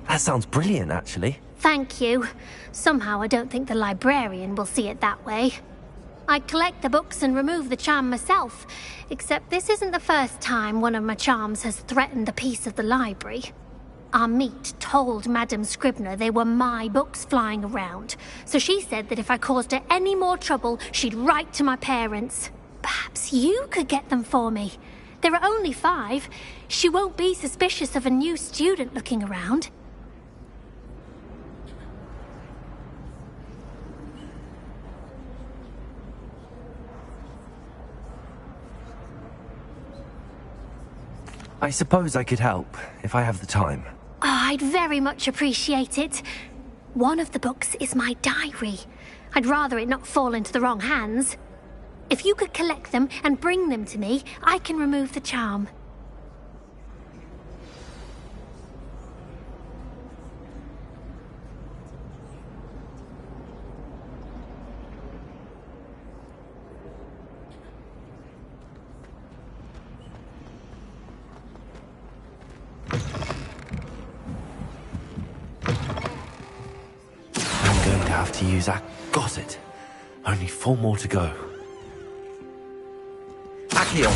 That sounds brilliant, actually. Thank you. Somehow I don't think the librarian will see it that way. I collect the books and remove the charm myself, except this isn't the first time one of my charms has threatened the peace of the library. Our meet told Madame Scribner they were my books flying around, so she said that if I caused her any more trouble, she'd write to my parents. Perhaps you could get them for me. There are only 5. She won't be suspicious of a new student looking around. I suppose I could help, if I have the time. Oh, I'd very much appreciate it. One of the books is my diary. I'd rather it not fall into the wrong hands. If you could collect them and bring them to me, I can remove the charm. Have to use that. Got it. Only 4 more to go. Accio!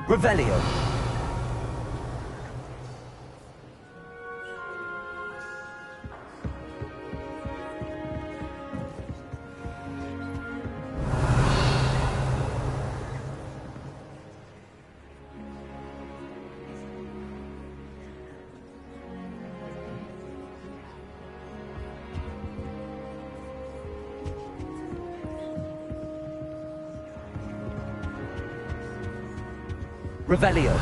Revelio. Revelio.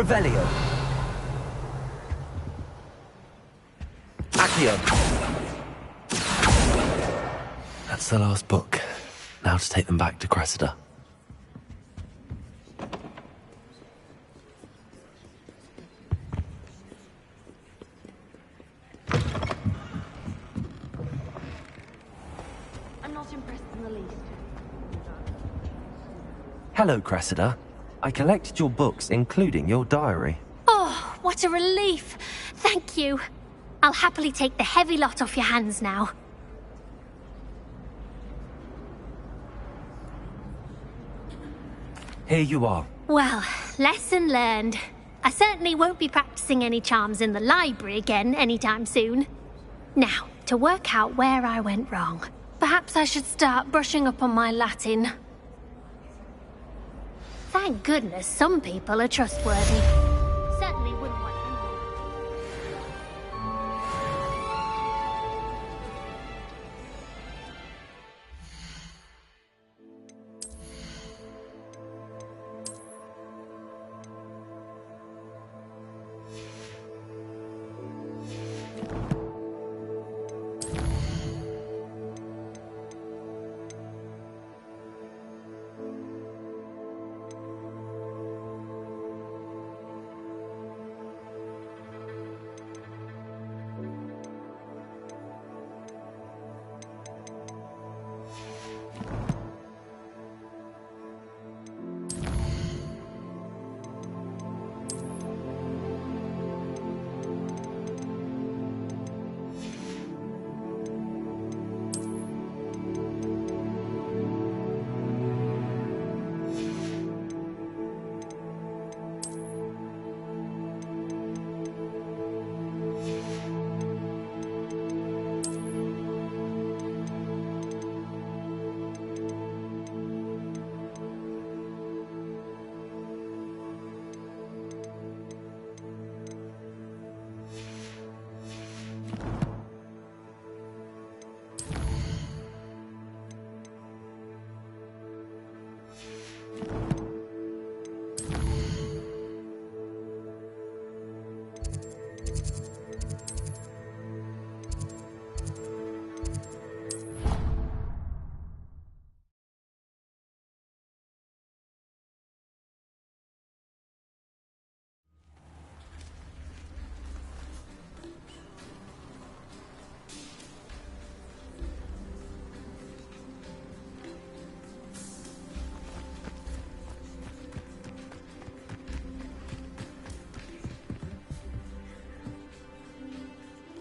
Revelio. Accio. That's the last book. Now to take them back to Cressida. I'm not impressed in the least. Hello, Cressida. I collected your books, including your diary. Oh, what a relief. Thank you. I'll happily take the heavy lot off your hands now. Here you are. Well, lesson learned. I certainly won't be practicing any charms in the library again anytime soon. Now, to work out where I went wrong. Perhaps I should start brushing up on my Latin. Thank goodness some people are trustworthy. Certainly wouldn't want anyone.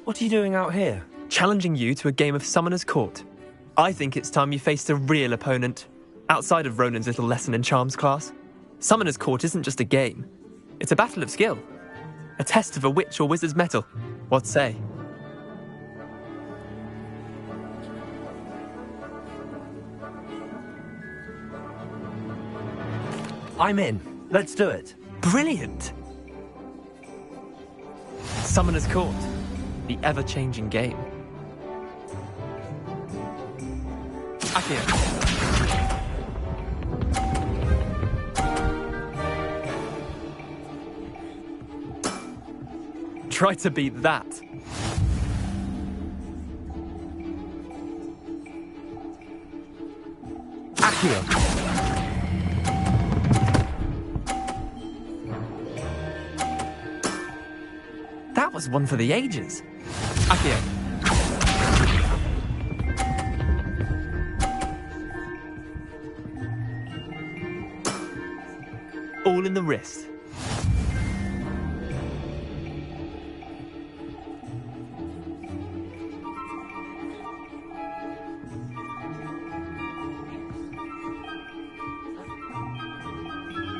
What are you doing out here? Challenging you to a game of Summoner's Court. I think it's time you faced a real opponent, outside of Ronan's little lesson in charms class. Summoner's Court isn't just a game. It's a battle of skill. A test of a witch or wizard's mettle. What say? I'm in. Let's do it. Brilliant! Summoner's Court. The ever-changing game. Accio. Try to beat that. Accio. That was one for the ages. Accio. All in the wrist.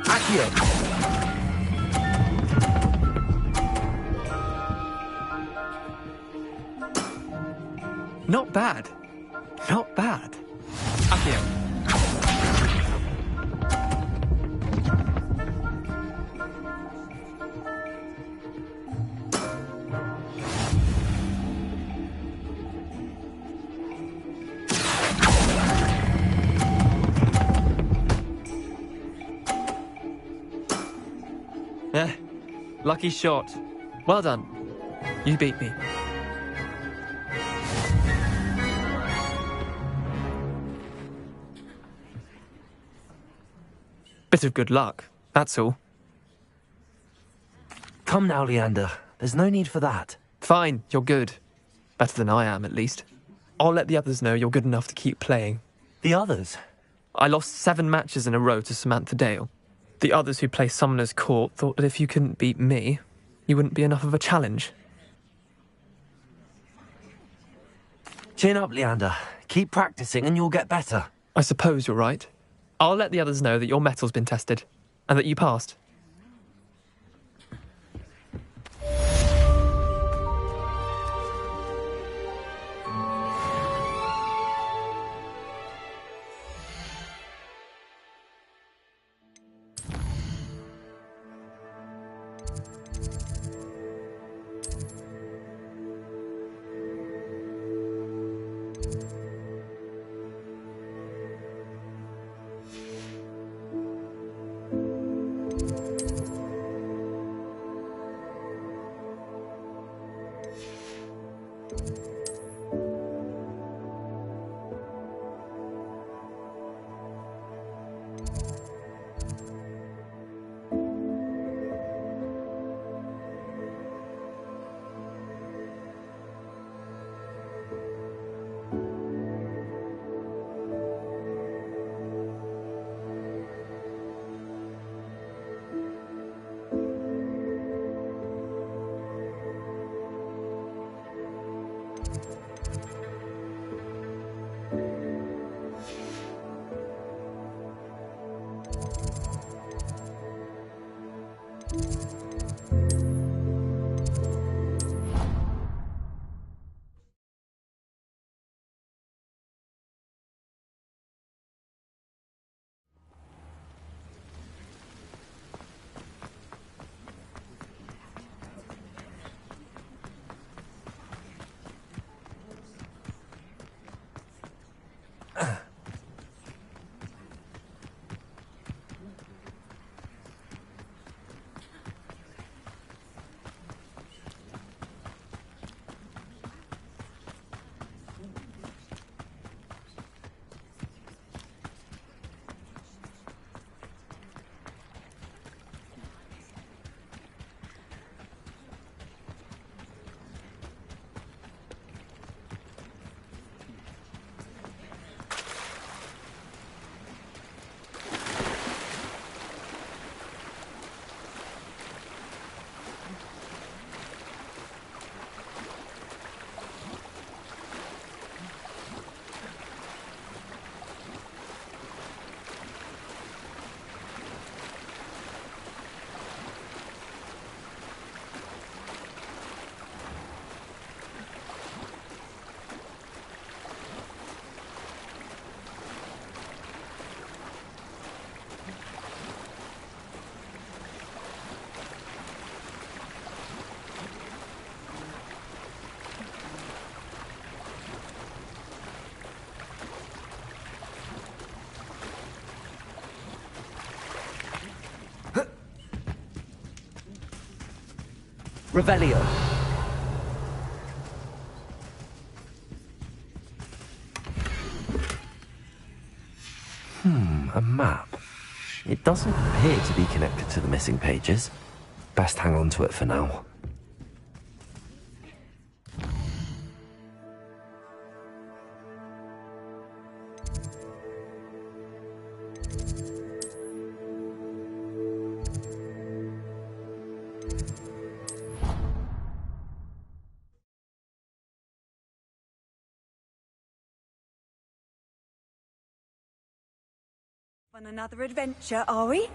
Accio. Not bad. Not bad. Accio. Lucky shot. Well done. You beat me. Bit of good luck, that's all. Come now, Leander. There's no need for that. Fine, you're good. Better than I am, at least. I'll let the others know you're good enough to keep playing. The others? I lost 7 matches in a row to Samantha Dale. The others who play Summoner's Court thought that if you couldn't beat me, you wouldn't be enough of a challenge. Chin up, Leander. Keep practicing and you'll get better. I suppose you're right. I'll let the others know that your metal's been tested, and that you passed. Revelio. A map. It doesn't appear to be connected to the missing pages. Best hang on to it for now. On another adventure, are we?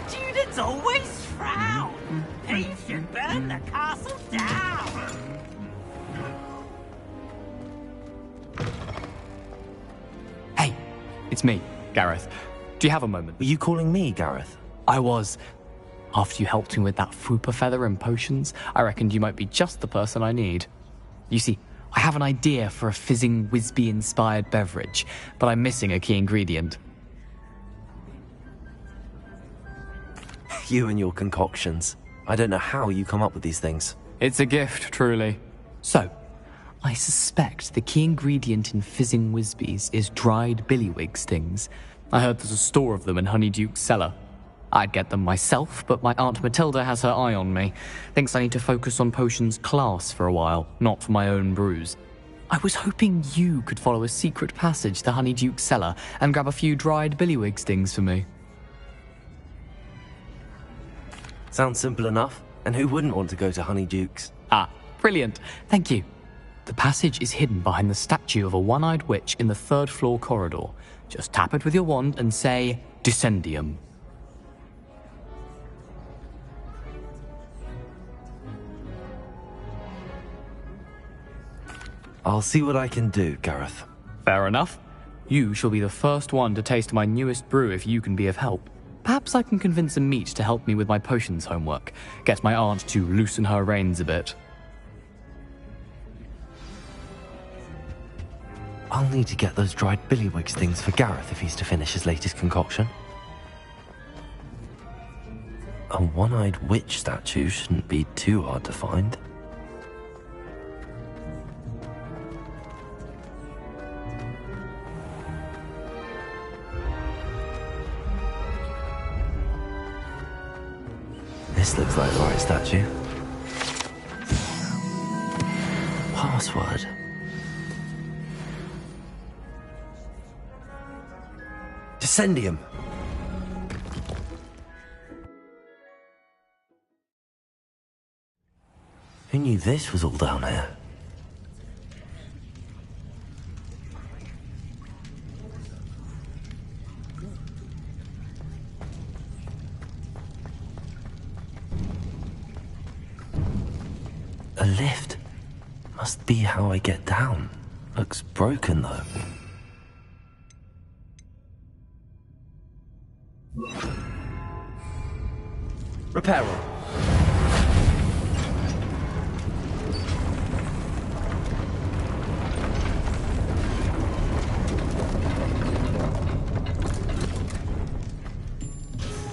Students always frown. He should burn the castle down. It's me, Gareth. Do you have a moment? Were you calling me, Gareth? I was. After you helped me with that Fupa feather and potions, I reckoned you might be just the person I need. You see, I have an idea for a fizzing Wisby-inspired beverage, but I'm missing a key ingredient. You and your concoctions. I don't know how you come up with these things. It's a gift, truly. So, I suspect the key ingredient in fizzing Wisbies is dried billywig stings. I heard there's a store of them in Honeyduke's cellar. I'd get them myself, but my Aunt Matilda has her eye on me. Thinks I need to focus on potions class for a while, not for my own brews. I was hoping you could follow a secret passage to Honeyduke's cellar and grab a few dried billywig stings for me. Sounds simple enough. And who wouldn't want to go to Honeyduke's? Ah, brilliant. Thank you. The passage is hidden behind the statue of a one-eyed witch in the third-floor corridor. Just tap it with your wand and say, Descendium. I'll see what I can do, Gareth. Fair enough. You shall be the first one to taste my newest brew if you can be of help. Perhaps I can convince a meat to help me with my potions homework. Get my aunt to loosen her reins a bit. I'll need to get those dried billywig stings for Gareth if he's to finish his latest concoction. A one-eyed witch statue shouldn't be too hard to find. This looks like the right statue. Password. Descendium. Who knew this was all down here? A lift. Must be how I get down. Looks broken, though. Repair room.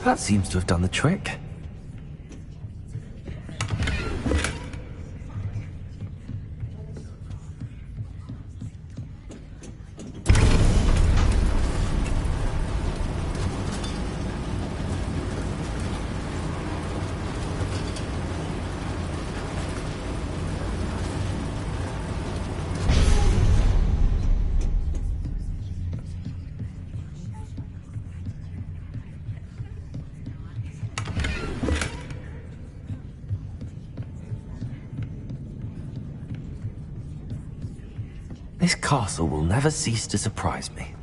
That seems to have done the trick. This castle will never cease to surprise me.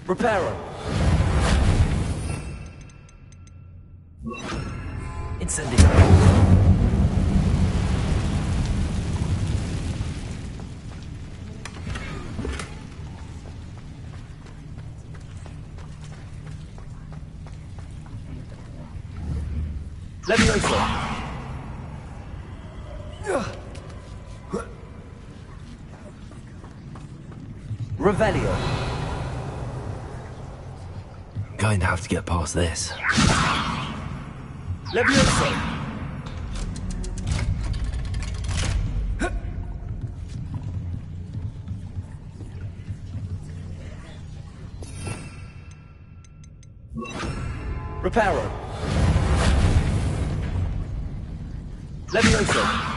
Reparo. Incendio. Levioso. Revelio. Going to have to get past this. Levioso! Reparo! Levioso!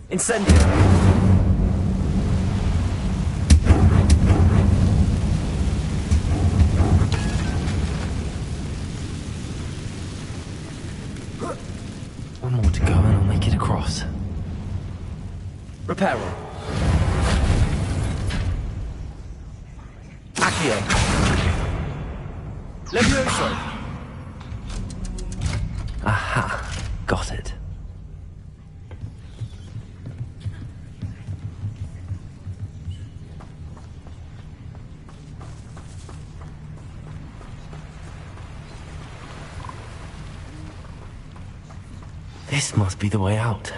Incendio! One more to go and I'll make it across. Reparo. Accio. Levioso. Aha. Got it. This must be the way out.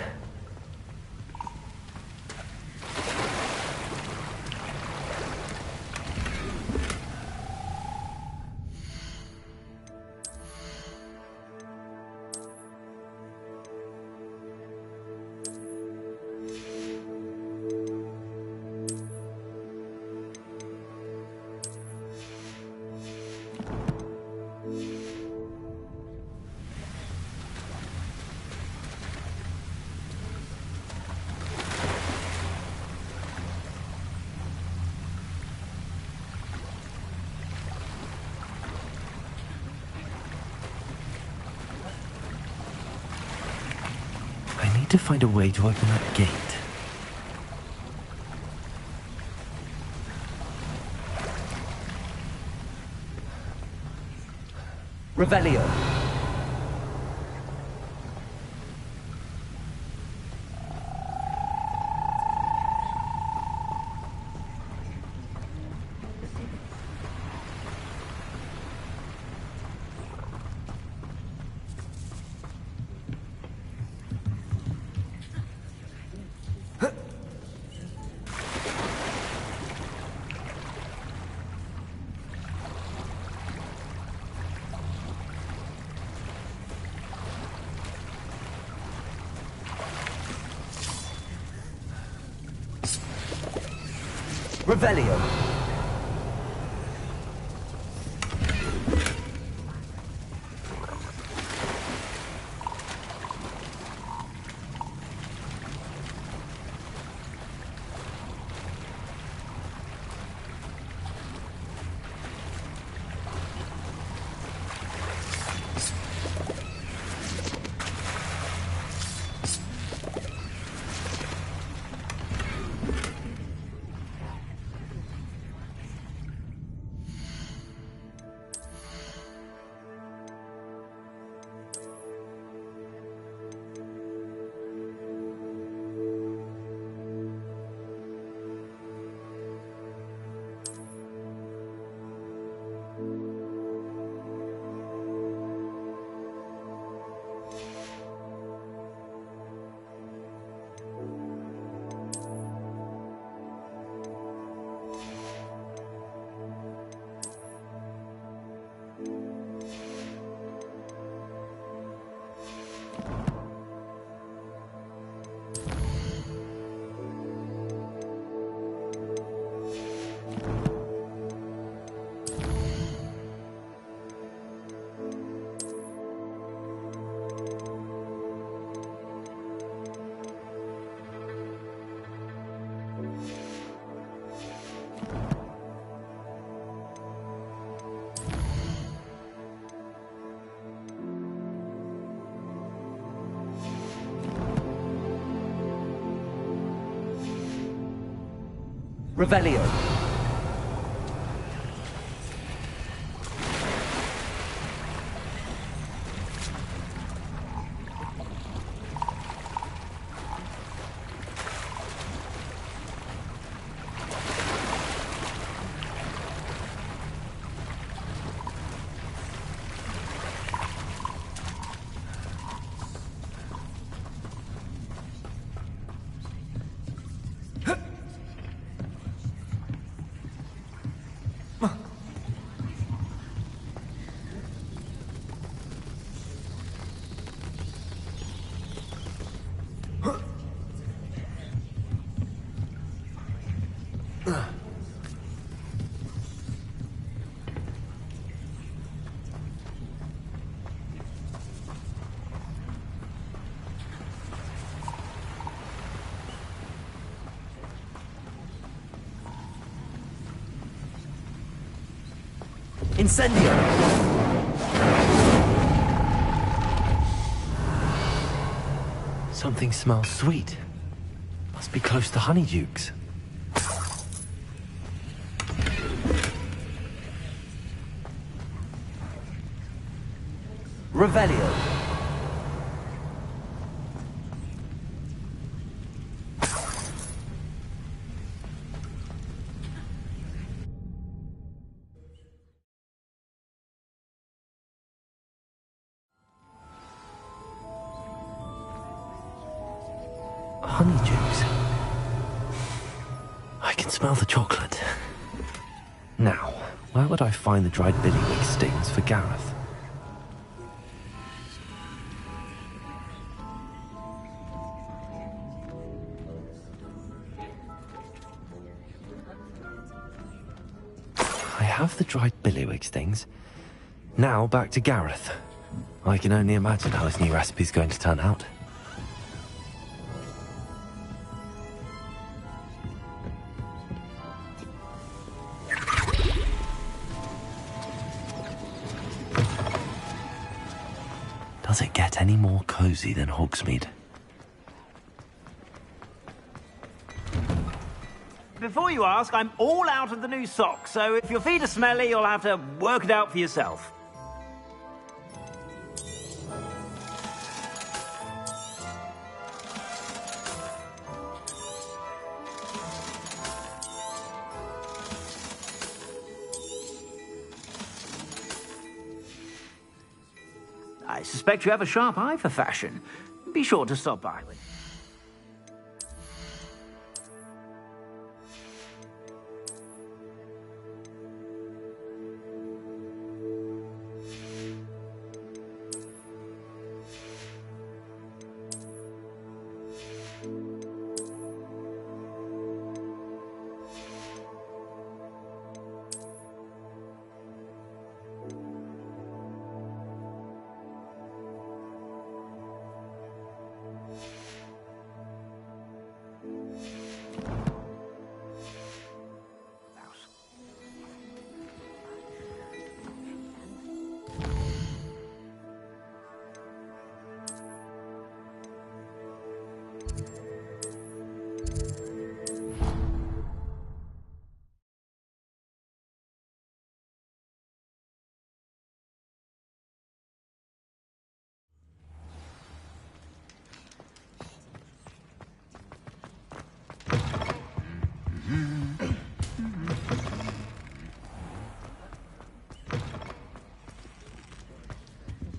To find a way to open that gate. Revelio. Revelio. Revelio. Incendio! Something smells sweet. Must be close to Honeydukes. Revelio. Honeydukes. I can smell the chocolate. Now, where would I find the dried billywig stings for Gareth? I have the dried billywig stings. Now back to Gareth. I can only imagine how his new recipe's going to turn out. Does it get any more cozy than Hogsmeade? Before you ask, I'm all out of the new socks, so if your feet are smelly, you'll have to work it out for yourself. I suspect you have a sharp eye for fashion. Be sure to stop by.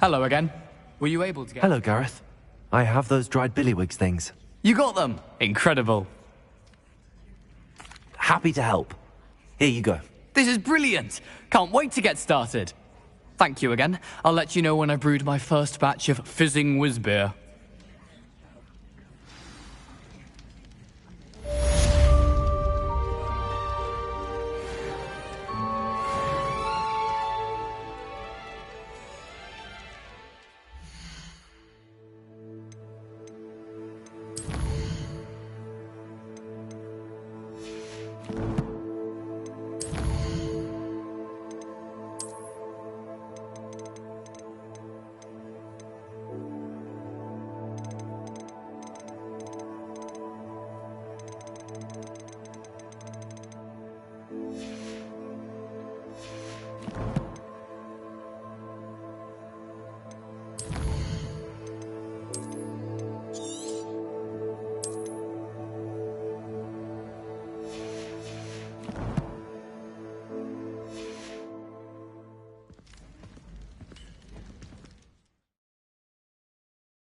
Hello again. Were you able to get... Hello, Gareth. I have those dried billywig things. You got them! Incredible. Happy to help. Here you go. This is brilliant! Can't wait to get started. Thank you again. I'll let you know when I've brewed my first batch of fizzing whiz beer.